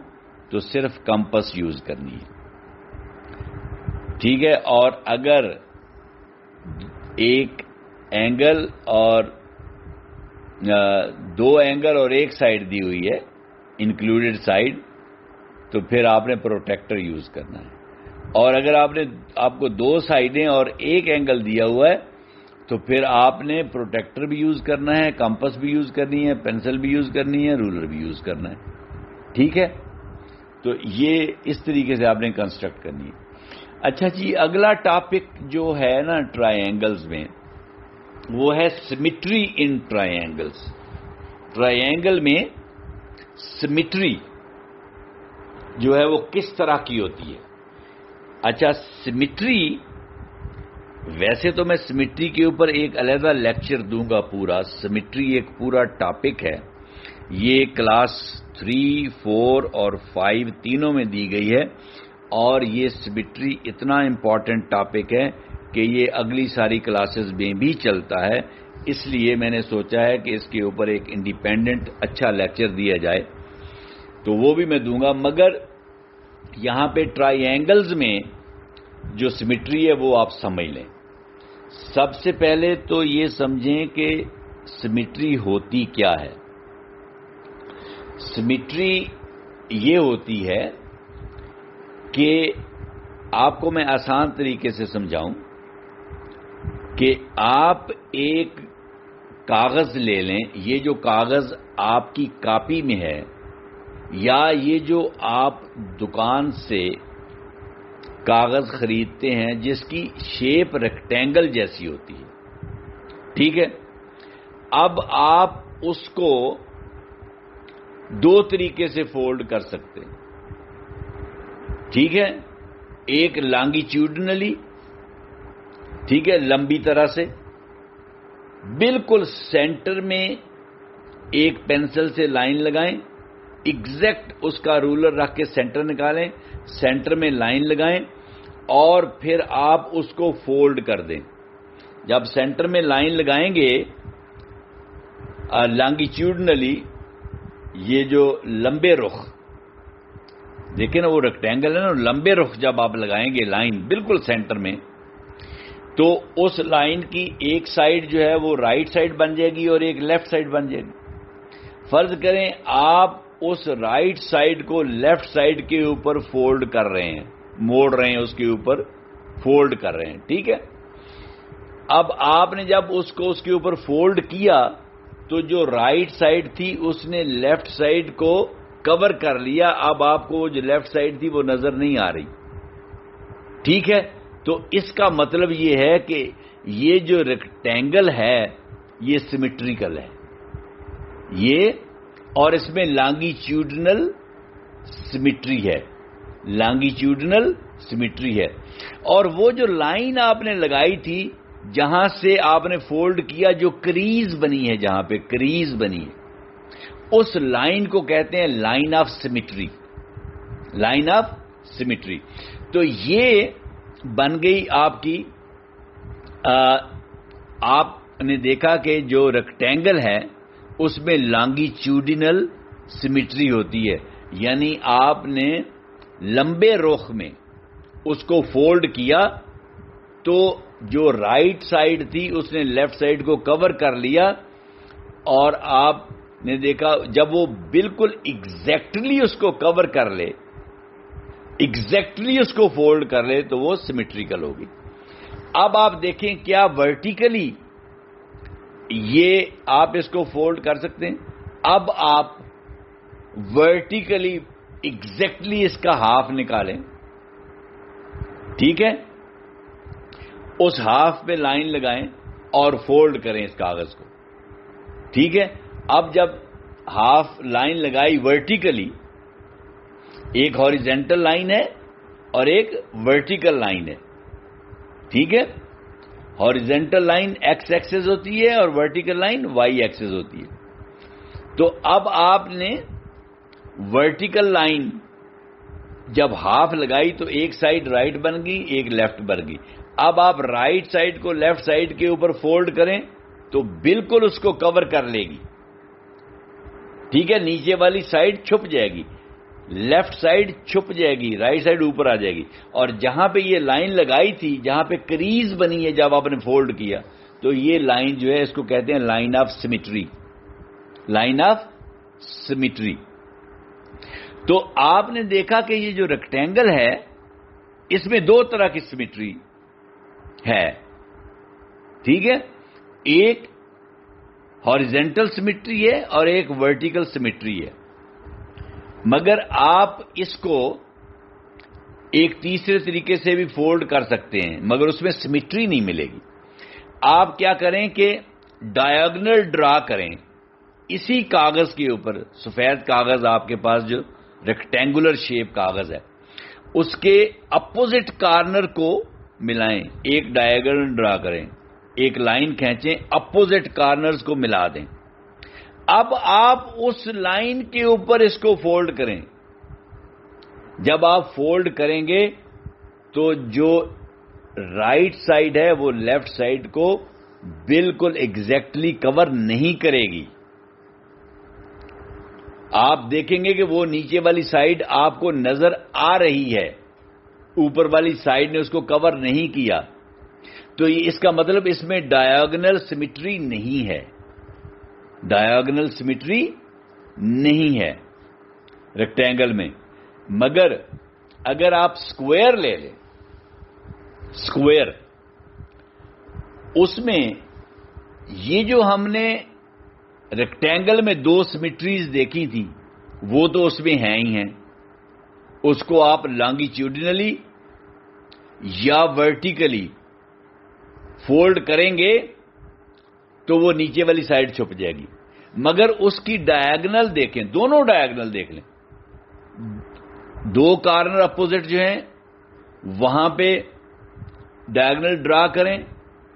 تو صرف کمپس یوز کرنی ہے. ٹھیک ہے. اور اگر ایک اینگل اور 2 اینگل اور ایک سائڈ دی ہوئی ہے انکلوڈیڈ سائڈ, تو پھر آپ نے پروٹیکٹر یوز کرنا ہے. اور اگر آپ کو 2 سائڈیں اور ایک اینگل دیا ہوا ہے تو پھر آپ نے پروٹیکٹر بھی یوز کرنا ہے, کمپس بھی یوز کرنی ہے, پینسل بھی یوز کرنی ہے, رولر بھی یوز کرنا ہے. ٹھیک ہے. تو یہ اس طریقے سے آپ نے کنسٹرکٹ کرنی ہے. اچھا جی, اگلا ٹاپک جو ہے نا ٹرائی اینگلز میں وہ ہے سمیٹری ان ٹرائی اینگلز. ٹرائی اینگل میں سمیٹری جو ہے وہ کس طرح کی ہوتی ہے؟ اچھا, سمیٹری ویسے تو میں سمیٹری کے اوپر ایک علیحدہ لیکچر دوں گا. پورا سمیٹری ایک پورا ٹاپک ہے. یہ کلاس 3, 4 اور 5 تینوں میں دی گئی ہے اور یہ سمیٹری اتنا امپورٹنٹ ٹاپک ہے کہ یہ اگلی ساری کلاسز میں بھی چلتا ہے. اس لیے میں نے سوچا ہے کہ اس کے اوپر ایک انڈیپینڈنٹ اچھا لیکچر دیا جائے, تو وہ بھی میں دوں گا. مگر یہاں پہ ٹرائی اینگلز میں جو سمیٹری ہے وہ آپ سمجھ لیں. سب سے پہلے تو یہ سمجھیں کہ سمیٹری ہوتی کیا ہے. سمیٹری یہ ہوتی ہے کہ آپ کو میں آسان طریقے سے سمجھاؤں کہ آپ ایک کاغذ لے لیں. یہ جو کاغذ آپ کی کاپی میں ہے یا یہ جو آپ دکان سے کاغذ خریدتے ہیں جس کی شیپ ریکٹینگل جیسی ہوتی ہے، ٹھیک ہے؟ اب آپ اس کو دو طریقے سے فولڈ کر سکتے ہیں، ٹھیک ہے؟ ایک لانگیچیوڈنلی، ٹھیک ہے، لمبی طرح سے، بالکل سینٹر میں ایک پینسل سے لائن لگائیں، ایگزیکٹ اس کا رولر رکھ کے سینٹر نکالیں، سینٹر میں لائن لگائیں اور پھر آپ اس کو فولڈ کر دیں۔ جب سینٹر میں لائن لگائیں گے لانگیچیوڈنلی، یہ جو لمبے رخ دیکھیں نا، وہ ریکٹینگل ہے نا، لمبے رخ جب آپ لگائیں گے لائن بالکل سینٹر میں، تو اس لائن کی ایک سائڈ جو ہے وہ رائٹ سائڈ بن جائے گی اور ایک لیفٹ سائڈ بن جائے گی۔ فرض کریں آپ اس رائٹ سائڈ کو لیفٹ سائڈ کے اوپر فولڈ کر رہے ہیں، موڑ رہے ہیں، اس کے اوپر فولڈ کر رہے ہیں، ٹھیک ہے؟ اب آپ نے جب اس کو اس کے اوپر فولڈ کیا تو جو رائٹ سائڈ تھی اس نے لیفٹ سائڈ کو کور کر لیا، اب آپ کو جو لیفٹ سائڈ تھی وہ نظر نہیں آ رہی، ٹھیک ہے؟ تو اس کا مطلب یہ ہے کہ یہ جو ریکٹینگل ہے یہ سیمیٹریکل ہے، یہ، اور اس میں لانگیچیوڈنل سیمیٹری ہے، لانگیچیوڈنل سیمیٹری ہے۔ اور وہ جو لائن آپ نے لگائی تھی جہاں سے آپ نے فولڈ کیا، جو کریز بنی ہے، جہاں پہ کریز بنی ہے، اس لائن کو کہتے ہیں line of symmetry, line of symmetry. تو یہ بن گئی آپ کی، آپ نے دیکھا کہ جو ریکٹینگل ہے اس میں لانگیچیوڈنل سیمیٹری ہوتی ہے، یعنی آپ نے لمبے رخ میں اس کو فولڈ کیا تو جو رائٹ سائڈ تھی اس نے لیفٹ سائڈ کو کور کر لیا، اور آپ نے دیکھا جب وہ بالکل ایگزیکٹلی اس کو کور کر لے، ایگزیکٹلی اس کو فولڈ کر لے، تو وہ سیمیٹریکل ہوگی۔ اب آپ دیکھیں کیا ورٹیکلی یہ آپ اس کو فولڈ کر سکتے ہیں؟ اب آپ ورٹیکلی ایگزیکٹلی اس کا ہاف نکالیں، ٹھیک ہے؟ اس ہاف پہ لائن لگائیں اور فولڈ کریں اس کاغذ کو، ٹھیک ہے؟ اب جب ہاف لائن لگائی ورٹیکلی، ایک ہاریزونٹل لائن ہے اور ایک ورٹیکل لائن ہے، ٹھیک ہے؟ ہاریزونٹل لائن ایکس ایکسس ہوتی ہے اور ورٹیکل لائن وائی ایکسس ہوتی ہے۔ تو اب آپ نے ورٹیکل لائن جب ہاف لگائی تو ایک سائڈ رائٹ بن گئی، ایک لیفٹ بن گئی۔ اب آپ رائٹ سائڈ کو لیفٹ سائڈ کے اوپر فولڈ کریں تو بالکل اس کو کور کر لے گی، ٹھیک ہے؟ نیچے والی سائڈ چھپ جائے گی، لیفٹ سائڈ چھپ جائے گی، رائٹ سائڈ اوپر آ جائے گی، اور جہاں پہ یہ لائن لگائی تھی، جہاں پہ کریز بنی ہے جب آپ نے فولڈ کیا، تو یہ لائن جو ہے اس کو کہتے ہیں line of symmetry, line of symmetry. تو آپ نے دیکھا کہ یہ جو ریکٹینگل ہے اس میں دو طرح کی سیمیٹری ہے، ٹھیک ہے؟ ایک ہاریزونٹل سیمیٹری ہے اور ایک ورٹیکل سیمیٹری ہے، مگر آپ اس کو ایک تیسرے طریقے سے بھی فولڈ کر سکتے ہیں، مگر اس میں سیمیٹری نہیں ملے گی۔ آپ کیا کریں کہ ڈائیگنل ڈرا کریں اسی کاغذ کے اوپر، سفید کاغذ آپ کے پاس جو ریکٹینگولر شیپ کاغذ ہے، اس کے اپوزٹ کارنر کو ملائیں، ایک ڈائیگنل ڈرا کریں، ایک لائن کھینچیں، اپوزٹ کارنرز کو ملا دیں۔ اب آپ اس لائن کے اوپر اس کو فولڈ کریں۔ جب آپ فولڈ کریں گے تو جو رائٹ سائڈ ہے وہ لیفٹ سائڈ کو بالکل ایگزیکٹلی کور نہیں کرے گی۔ آپ دیکھیں گے کہ وہ نیچے والی سائڈ آپ کو نظر آ رہی ہے، اوپر والی سائڈ نے اس کو کور نہیں کیا، تو اس کا مطلب اس میں ڈائیگنل سیمیٹری نہیں ہے، ڈائیگنل سیمیٹری نہیں ہے ریکٹینگل میں۔ مگر اگر آپ سکوئر لے لیں، سکوئر، اس میں یہ جو ہم نے ریکٹینگل میں دو سیمیٹریز دیکھی تھی وہ تو اس میں ہیں ہی ہیں، اس کو آپ لانگیچیوڈنلی یا ورٹیکلی فولڈ کریں گے تو وہ نیچے والی سائڈ چھپ جائے گی. مگر اس کی ڈائیگنل دیکھیں, دونوں ڈائیگنل دیکھ لیں, دو کارنر اپوزٹ جو ہیں وہاں پہ ڈائیگنل ڈرا کریں,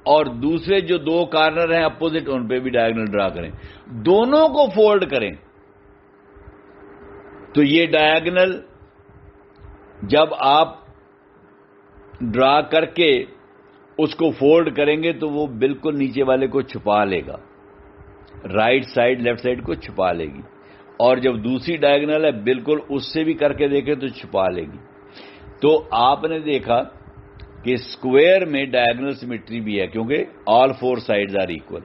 اور دوسرے جو دو کارنر ہیں اپوزٹ ان پہ بھی ڈائیگنل ڈرا کریں. دونوں کو فولڈ کریں تو یہ ڈائیگنل جب آپ ڈرا کر کے اس کو فولڈ کریں گے تو وہ بالکل نیچے والے کو چھپا لے گا, رائٹ سائڈ لیفٹ سائڈ کو چھپا لے گی. اور جب دوسری ڈائیگنل ہے بالکل اس سے بھی کر کے دیکھیں تو چھپا لے گی. تو آپ نے دیکھا کہ اسکوئر میں ڈائیگنل سیمیٹری بھی ہے کیونکہ آل فور سائڈز آر ایکول.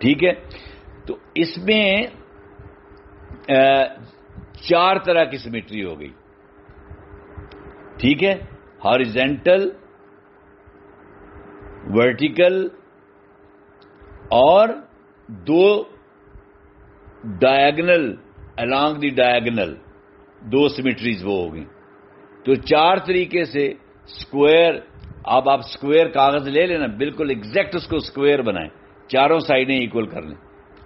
ٹھیک ہے, تو اس میں چار طرح کی سیمیٹری ہو گئی. ٹھیک ہے, ہاریزنٹل, ورٹیکل اور دو ڈائیگنل along دی ڈائیگنل, دو سیمیٹریز وہ ہو گئی. تو چار طریقے سے اسکوئر, اب آپ اسکوئر کاغذ لے لینا, بالکل ایگزیکٹ اس کو اسکوئر بنائیں, چاروں سائڈیں ایکول کر لیں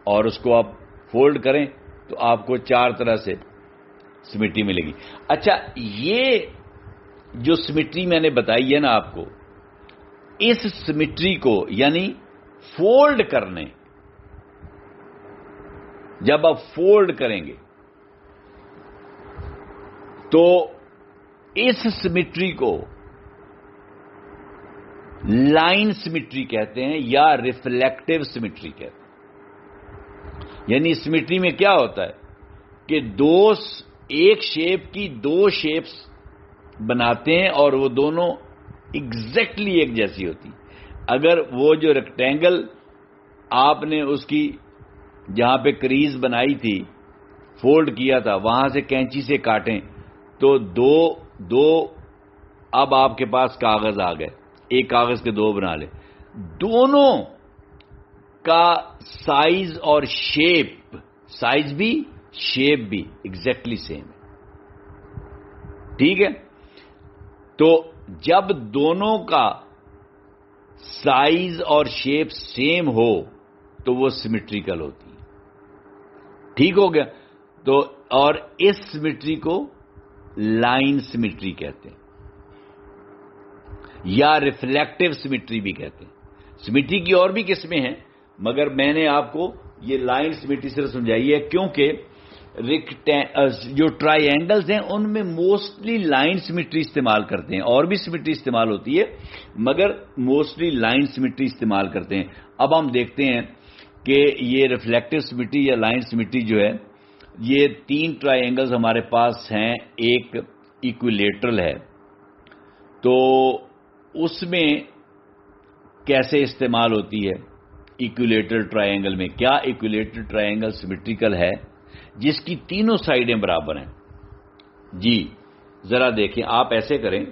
اور اس کو آپ فولڈ کریں تو آپ کو چار طرح سے سیمیٹری ملے گی. اچھا, یہ جو سیمیٹری میں نے بتائی ہے نا آپ کو, اس سیمیٹری کو یعنی فولڈ کرنے, جب آپ فولڈ کریں گے تو اس سیمیٹری کو لائن سیمیٹری کہتے ہیں یا ریفلیکٹیو سیمیٹری کہتے ہیں. یعنی سیمیٹری میں کیا ہوتا ہے کہ ایک شیپ کی دو شیپس بناتے ہیں اور وہ دونوں ایگزیکٹلی ایک جیسی ہوتی. اگر وہ جو ریکٹینگل آپ نے اس کی جہاں پہ کریز بنائی تھی فولڈ کیا تھا وہاں سے کینچی سے کاٹیں تو دو اب آپ کے پاس کاغذ آ گئے, ایک کاغذ کے دو بنا لے, دونوں کا سائز اور شیپ, سائز بھی شیپ بھی ایگزیکٹلی سیم ہے. ٹھیک ہے, تو جب دونوں کا سائز اور شیپ سیم ہو تو وہ سیمیٹریکل ہوتی ہے. ٹھیک ہو گیا, تو اور اس سیمیٹری کو لائن سیمیٹری کہتے ہیں یا ریفلیکٹیو سیمیٹری بھی کہتے ہیں. سیمیٹری کی اور بھی قسمیں ہیں مگر میں نے آپ کو یہ لائن سیمیٹری صرف سمجھائی ہے کیونکہ جو ٹرائی اینگلز ہیں ان میں موسٹلی لائن سیمیٹری استعمال کرتے ہیں, اور بھی سیمیٹری استعمال ہوتی ہے مگر موسٹلی لائن سیمیٹری استعمال کرتے ہیں. اب ہم دیکھتے ہیں کہ یہ ریفلیکٹیو سیمیٹری یا لائن سیمیٹری جو ہے, یہ تین ٹرائی اینگلز ہمارے پاس ہیں. ایک ایکولیٹرل ہے, تو اس میں کیسے استعمال ہوتی ہے ایکولیٹرل ٹرائی اینگل میں؟ کیا ایکولیٹرل ٹرائی اینگل سیمیٹریکل ہے جس کی تینوں سائڈیں برابر ہیں؟ جی ذرا دیکھیں, آپ ایسے کریں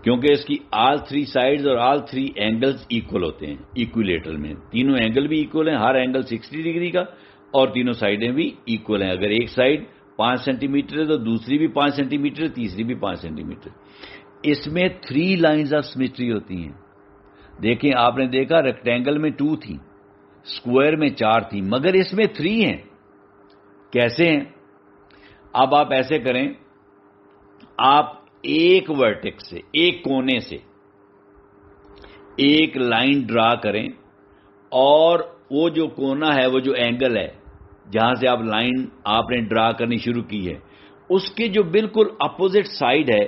کیونکہ اس کی آل تھری سائڈز اور آل تھری اینگلز ایکول ہوتے ہیں. ایکولیٹرل میں تینوں اینگل بھی ایکول ہیں, ہر اینگل 60 ڈگری کا, اور تینوں سائڈیں بھی ایکول ہیں. اگر ایک سائڈ 5 سینٹی میٹر ہے تو دوسری بھی 5 سینٹی میٹر, تیسری بھی 5 سینٹی میٹر. اس میں 3 لائنز آف سیمیٹری ہوتی ہیں. دیکھیں, آپ نے دیکھا ریکٹینگل میں 2 تھیں, اسکوائر میں 4 تھیں, مگر اس میں 3 ہیں. کیسے ہیں؟ اب آپ ایسے کریں, آپ ایک ورٹیکس سے, ایک کونے سے ایک لائن ڈرا کریں, اور وہ جو کونا ہے, وہ جو اینگل ہے جہاں سے آپ لائن آپ نے ڈرا کرنی شروع کی ہے, اس کے جو بالکل اپوزٹ سائڈ ہے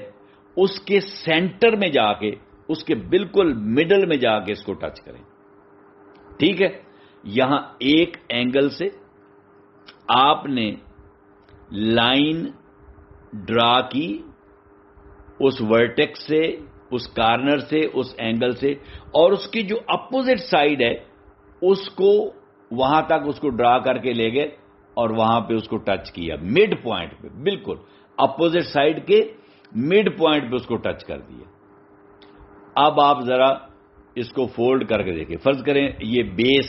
اس کے سینٹر میں جا کے, اس کے بالکل مڈل میں جا کے اس کو ٹچ کریں. ٹھیک ہے, یہاں ایک اینگل سے آپ نے لائن ڈرا کی, اس ورٹیکس سے, اس کارنر سے, اس اینگل سے, اور اس کی جو اپوزٹ سائڈ ہے اس کو وہاں تک اس کو ڈرا کر کے لے گئے اور وہاں پہ اس کو ٹچ کیا, مڈ پوائنٹ پہ, بالکل اپوزٹ سائڈ کے مڈ پوائنٹ پہ اس کو ٹچ کر دیا. اب آپ ذرا اس کو فولڈ کر کے دیکھیں. فرض کریں یہ بیس,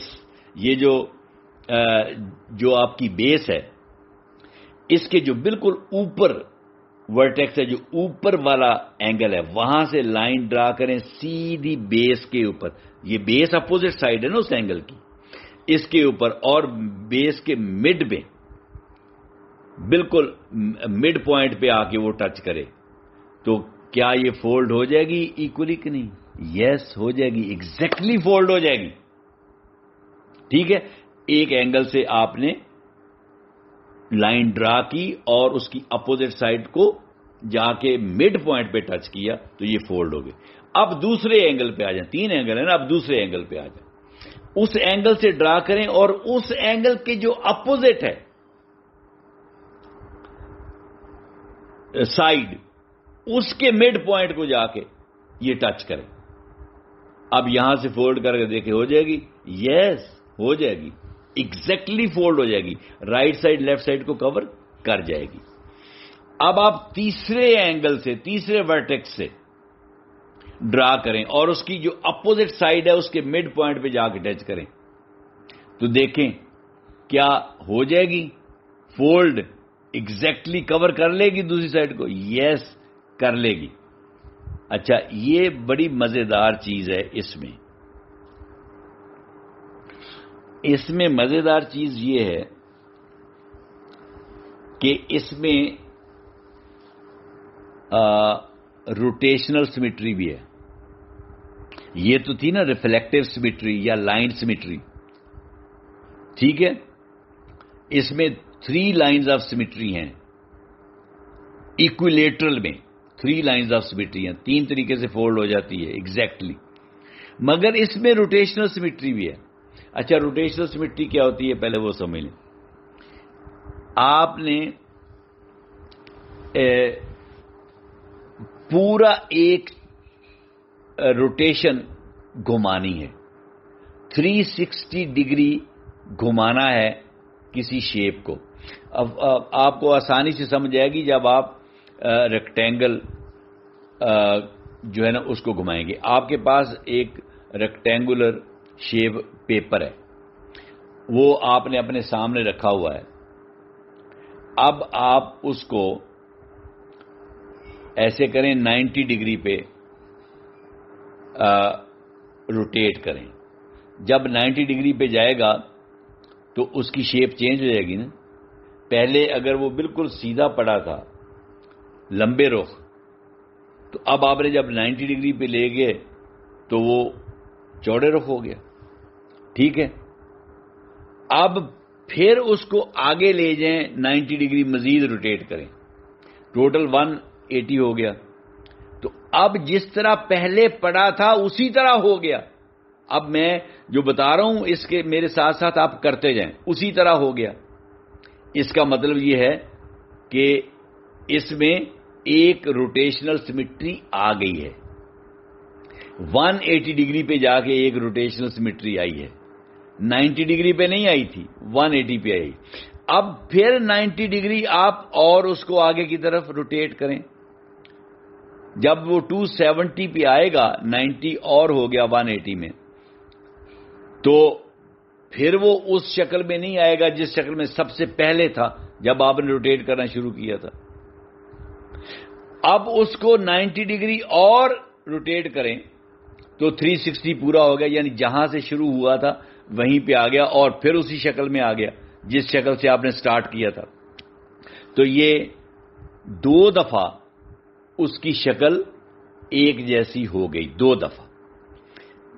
یہ جو آپ کی بیس ہے, اس کے جو بالکل اوپر ورٹیکس ہے جو اوپر والا اینگل ہے وہاں سے لائن ڈرا کریں سیدھی بیس کے اوپر. یہ بیس اپوزٹ سائڈ ہے نا اس اینگل کی, اس کے اوپر, اور بیس کے مڈ میں بالکل مڈ پوائنٹ پہ آ کے وہ ٹچ کرے. تو کیا یہ فولڈ ہو جائے گی ایکولی کہ نہیں؟ یس ہو جائے گی, ایگزیکٹلی فولڈ ہو جائے گی. ٹھیک ہے, ایک اینگل سے آپ نے لائن ڈرا کی اور اس کی اپوزٹ سائڈ کو جا کے مڈ پوائنٹ پہ ٹچ کیا تو یہ فولڈ ہو گئے. اب دوسرے اینگل پہ آ جائیں, 3 اینگل ہے نا, اب دوسرے اینگل پہ آ جائیں, اس اینگل سے ڈرا کریں اور اس اینگل کے جو اپوزٹ ہے سائڈ, اس کے مڈ پوائنٹ کو جا کے یہ ٹچ کریں. اب یہاں سے فولڈ کر کے دیکھیں ہو جائے گی. یس ہو جائے گی, ایگزیکٹلی فولڈ ہو جائے گی, رائٹ سائڈ لیفٹ سائڈ کو کور کر جائے گی. اب آپ تیسرے اینگل سے, تیسرے ورٹیکس سے ڈرا کریں اور اس کی جو اپوزٹ سائڈ ہے اس کے مڈ پوائنٹ پہ جا کے ٹچ کریں تو دیکھیں کیا ہو جائے گی فولڈ, ایگزیکٹلی کور کر لے گی دوسری سائڈ کو. یس کر لے گی. اچھا, یہ بڑی مزیدار چیز ہے. اس میں مزیدار چیز یہ ہے کہ اس میں روٹیشنل سیمیٹری بھی ہے. یہ تو تھی نا ریفلیکٹیو سیمیٹری یا لائن سیمیٹری, ٹھیک ہے. اس میں 3 لائنز آف سیمیٹری ہیں. ایکویلیٹرل میں 3 لائنز آف سیمیٹری ہیں, 3 طریقے سے فولڈ ہو جاتی ہے ایگزیکٹلی. مگر اس میں روٹیشنل سیمیٹری بھی ہے. اچھا, روٹیشنل سیمیٹری کیا ہوتی ہے پہلے وہ سمجھ لیں. آپ نے پورا ایک روٹیشن گھمانی ہے, 360 ڈگری گھمانا ہے کسی شیپ کو. اب آپ کو آسانی سے سمجھ آئے گی جب آپ ریکٹینگل جو ہے نا اس کو گھمائیں گے. آپ کے پاس ایک ریکٹینگولر شیپ پیپر ہے, وہ آپ نے اپنے سامنے رکھا ہوا ہے. اب آپ اس کو ایسے کریں 90 ڈگری پہ روٹیٹ کریں. جب 90 ڈگری پہ جائے گا تو اس کی شیپ چینج ہو جائے گی نا. پہلے اگر وہ بالکل سیدھا پڑا تھا لمبے رخ, تو اب آپ نے جب 90 ڈگری پہ لے گئے تو وہ چوڑے رخ ہو گیا. ٹھیک ہے, اب پھر اس کو آگے لے جائیں, 90 ڈگری مزید روٹیٹ کریں, ٹوٹل 180 ہو گیا. تو اب جس طرح پہلے پڑا تھا اسی طرح ہو گیا. اب میں جو بتا رہا ہوں اس کے میرے ساتھ ساتھ آپ کرتے جائیں, اسی طرح ہو گیا. اس کا مطلب یہ ہے کہ اس میں ایک روٹیشنل سیمیٹری آ گئی ہے. 180 ڈگری پہ جا کے ایک روٹیشنل سیمیٹری آئی ہے. 90 ڈگری پہ نہیں آئی تھی, 180 پہ آئی. اب پھر 90 ڈگری آپ اور اس کو آگے کی طرف روٹیٹ کریں. جب وہ 270 پہ آئے گا, 90 اور ہو گیا 180 میں, تو پھر وہ اس شکل میں نہیں آئے گا جس شکل میں سب سے پہلے تھا جب آپ نے روٹیٹ کرنا شروع کیا تھا. اب اس کو 90 ڈگری اور روٹیٹ کریں تو 360 پورا ہو گیا, یعنی جہاں سے شروع ہوا تھا وہیں پہ آ گیا اور پھر اسی شکل میں آ گیا جس شکل سے آپ نے سٹارٹ کیا تھا. تو یہ 2 دفعہ اس کی شکل ایک جیسی ہو گئی. 2 دفعہ.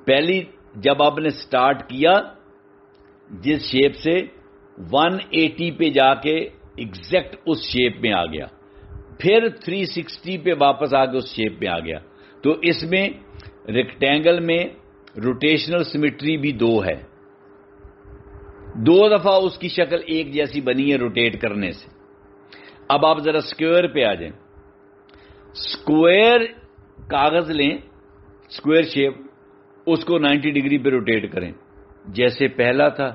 پہلی جب آپ نے سٹارٹ کیا جس شیپ سے 180 پہ جا کے ایگزیکٹ اس شیپ میں آ گیا, پھر 360 پہ واپس آ کے اس شیپ میں آ گیا. تو اس میں ریکٹینگل میں روٹیشنل سیمیٹری بھی 2 ہے. 2 دفعہ اس کی شکل ایک جیسی بنی ہے روٹیٹ کرنے سے. اب آپ ذرا اسکوائر پہ آ جائیں. اسکوائر کاغذ لیں, اسکوائر شیپ, اس کو 90 ڈگری پہ روٹیٹ کریں. جیسے پہلا تھا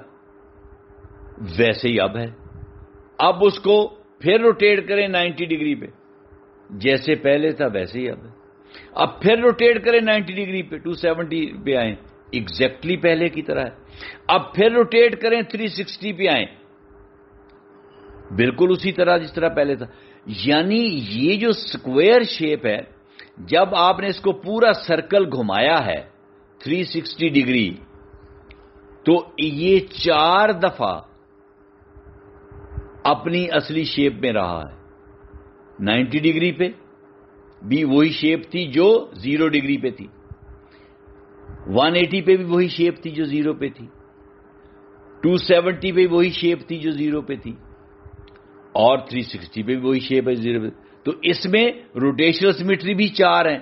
ویسے ہی اب ہے. اب اس کو پھر روٹیٹ کریں 90 ڈگری پہ, جیسے پہلے تھا ویسے ہی اب ہے. اب پھر روٹیٹ کریں 90 ڈگری پہ, 270 پہ آئیں, ایگزیکٹلی پہلے کی طرح ہے. اب پھر روٹیٹ کریں 360 پہ آئیں, بالکل اسی طرح جس طرح پہلے تھا. یعنی یہ جو اسکوائر شیپ ہے، جب آپ نے اس کو پورا سرکل گھمایا ہے 360 ڈگری، تو یہ 4 دفعہ اپنی اصلی شیپ میں رہا ہے. 90 ڈگری پہ بھی وہی شیپ تھی جو 0 ڈگری پہ تھی، 180 پہ بھی وہی شیپ تھی جو 0 پہ تھی، 270 پہ وہی شیپ تھی جو 0 پہ تھی، اور 360 پہ بھی وہی شیپ ہے 0 پہ. تو اس میں روٹیشنل سیمیٹری بھی 4 ہیں،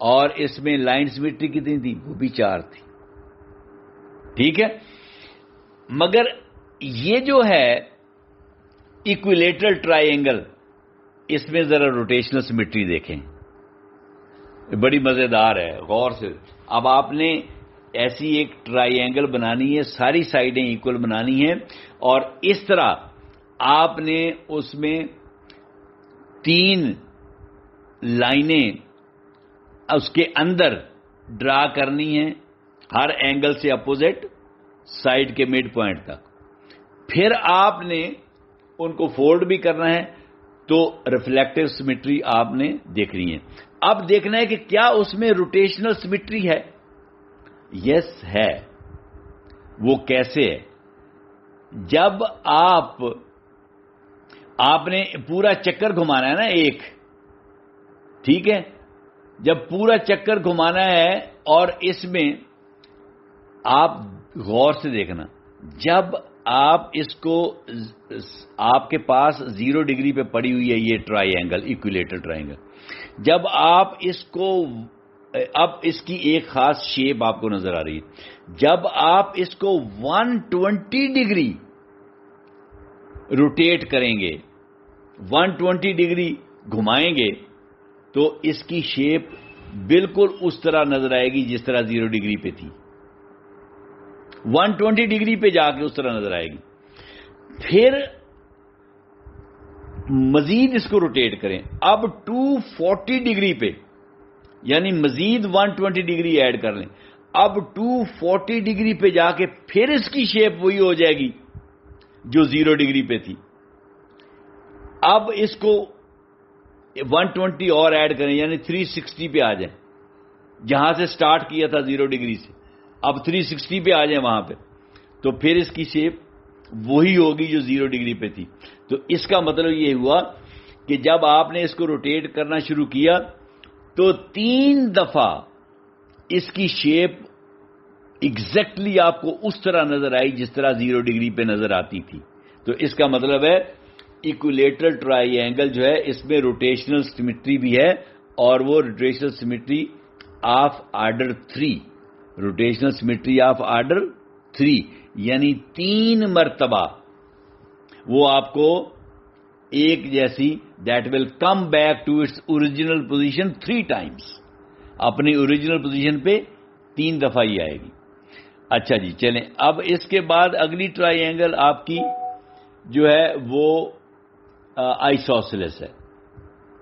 اور اس میں لائن سیمیٹری کتنی تھی؟ وہ بھی 4 تھی. ٹھیک ہے. مگر یہ جو ہے ایکویلیٹرل ٹرائی اینگل، اس میں ذرا روٹیشنل سیمیٹری دیکھیں، بڑی مزیدار ہے، غور سے. اب آپ نے ایسی ایک ٹرائی اینگل بنانی ہے، ساری سائڈیں ایکول بنانی ہیں، اور اس طرح آپ نے اس میں 3 لائنیں اس کے اندر ڈرا کرنی ہیں، ہر اینگل سے اپوزٹ سائڈ کے مڈ پوائنٹ تک. پھر آپ نے ان کو فولڈ بھی کرنا ہے، تو ریفلیکٹیو سیمیٹری آپ نے دیکھنی ہے. اب دیکھنا ہے کہ کیا اس میں روٹیشنل سیمیٹری ہے. یس ہے. وہ کیسے ہے؟ جب آپ نے پورا چکر گھمانا ہے نا ایک، ٹھیک ہے، جب پورا چکر گھمانا ہے، اور اس میں آپ غور سے دیکھنا، جب آپ اس کو، آپ کے پاس 0 ڈگری پہ پڑی ہوئی ہے یہ ٹرائی اینگل، ایکویلیٹر ٹرائی اینگل، جب آپ اس کو، اب اس کی ایک خاص شیپ آپ کو نظر آ رہی ہے، جب آپ اس کو 120 ڈگری روٹیٹ کریں گے، 120 ڈگری گھمائیں گے، تو اس کی شیپ بالکل اس طرح نظر آئے گی جس طرح 0 ڈگری پہ تھی. 120 ڈگری پہ جا کے اس طرح نظر آئے گی. پھر مزید اس کو روٹیٹ کریں، اب 240 ڈگری پہ، یعنی مزید 120 ڈگری ایڈ کر لیں. اب 240 ڈگری پہ جا کے پھر اس کی شیپ وہی ہو جائے گی جو 0 ڈگری پہ تھی. اب اس کو 120 اور ایڈ کریں، یعنی 360 پہ آ جائیں، جہاں سے سٹارٹ کیا تھا 0 ڈگری سے، اب 360 پہ آ جائیں وہاں پہ، تو پھر اس کی شیپ وہی ہوگی جو 0 ڈگری پہ تھی. تو اس کا مطلب یہ ہوا کہ جب آپ نے اس کو روٹیٹ کرنا شروع کیا، تو 3 دفعہ اس کی شیپ ایگزیکٹلی آپ کو اس طرح نظر آئی جس طرح 0 ڈگری پہ نظر آتی تھی. تو اس کا مطلب ہے ایکویلیٹرل ٹرائی اینگل جو ہے، اس میں روٹیشنل سیمیٹری بھی ہے، اور وہ rotational symmetry of order 3، rotational symmetry of order 3، یعنی 3 مرتبہ وہ آپ کو ایک جیسی، that will come back to its original position 3 times, اپنی اوریجنل پوزیشن پہ 3 دفعہ ہی آئے گی. اچھا جی، چلیں اب اس کے بعد اگلی ٹرائی اینگل آپ کی جو ہے وہ آئسوسیلس ہے.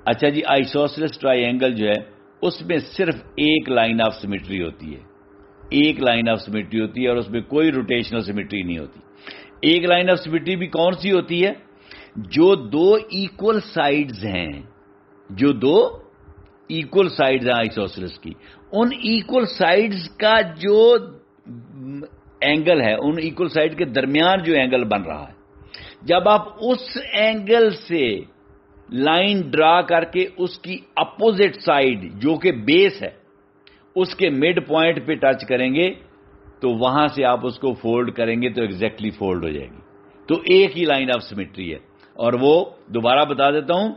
اچھا جی، آئسوسیلس ٹرائی اینگل جو ہے اس میں صرف ایک لائن آف سیمیٹری ہوتی ہے، ایک لائن آف سیمیٹری ہوتی ہے، اور اس میں کوئی روٹیشنل سیمیٹری نہیں ہوتی. ایک لائن آف سیمیٹری بھی کون سی ہوتی ہے؟ جو 2 ایکول سائڈز ہیں، جو 2 ایکول سائڈز ہیں آئسوسیلس کی، ان ایکول سائڈز کا جو اینگل ہے، ان ایکول سائڈ کے درمیان جو اینگل بن رہا ہے، جب آپ اس اینگل سے لائن ڈرا کر کے اس کی اپوزٹ سائڈ جو کہ بیس ہے اس کے مڈ پوائنٹ پہ ٹچ کریں گے، تو وہاں سے آپ اس کو فولڈ کریں گے تو ایگزیکٹلی فولڈ ہو جائے گی. تو ایک ہی لائن آف سیمیٹری ہے. اور وہ دوبارہ بتا دیتا ہوں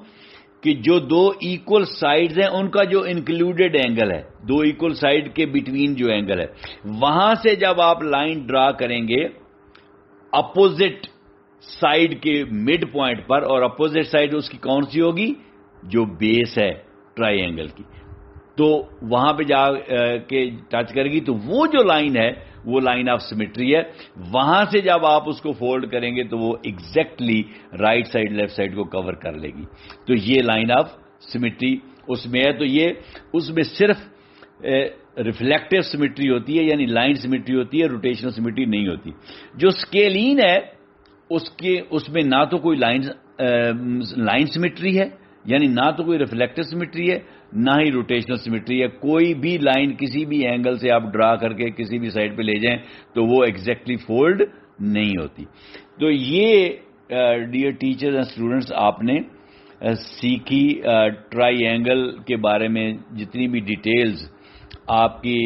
کہ جو 2 ایکول سائڈز ہیں ان کا جو انکلوڈیڈ اینگل ہے، 2 ایکول سائڈ کے بٹوین جو اینگل ہے، وہاں سے جب آپ لائن ڈرا کریں گے اپوزٹ سائڈ کے مڈ پوائنٹ پر، اور اپوزٹ سائڈ اس کی کون سی ہوگی؟ جو بیس ہے ٹرائی اینگل کی، تو وہاں پہ جا کے ٹچ کرے گی، تو وہ جو لائن ہے وہ لائن آف سیمیٹری ہے. وہاں سے جب آپ اس کو فولڈ کریں گے تو وہ exactly right side left side کو کور کر لے گی. تو یہ لائن آف سیمیٹری اس میں ہے. تو یہ اس میں صرف ریفلیکٹیو سیمیٹری ہوتی ہے، یعنی لائن سیمیٹری ہوتی ہے، روٹیشنل سیمیٹری نہیں ہوتی. جو اسکیلین ہے اس میں نہ تو کوئی لائن سیمیٹری ہے، یعنی نہ تو کوئی ریفلیکٹر سیمیٹری ہے، نہ ہی روٹیشنل سیمیٹری ہے. کوئی بھی لائن کسی بھی اینگل سے آپ ڈرا کر کے کسی بھی سائڈ پہ لے جائیں تو وہ ایگزیکٹلی فولڈ نہیں ہوتی. تو یہ ڈیئر ٹیچرز اینڈ اسٹوڈنٹس، آپ نے سیکھی ٹرائی اینگل کے بارے میں جتنی بھی ڈیٹیلز آپ کی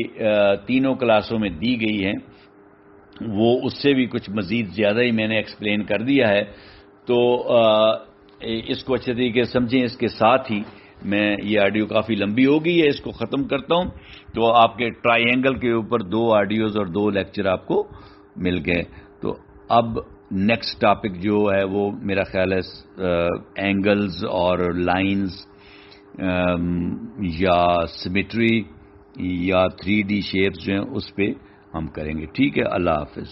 تینوں کلاسوں میں دی گئی ہیں، وہ اس سے بھی کچھ مزید زیادہ ہی میں نے ایکسپلین کر دیا ہے. تو اس کو اچھے طریقے سے سمجھیں. اس کے ساتھ ہی میں یہ آڈیو کافی لمبی ہو گئی ہے، اس کو ختم کرتا ہوں. تو آپ کے ٹرائی اینگل کے اوپر 2 آڈیوز اور 2 لیکچر آپ کو مل گئے. تو اب نیکسٹ ٹاپک جو ہے وہ میرا خیال ہے اینگلز اور لائنز یا سیمیٹری یا 3D شیپس جو ہیں اس پہ ہم کریں گے. ٹھیک ہے، اللہ حافظ.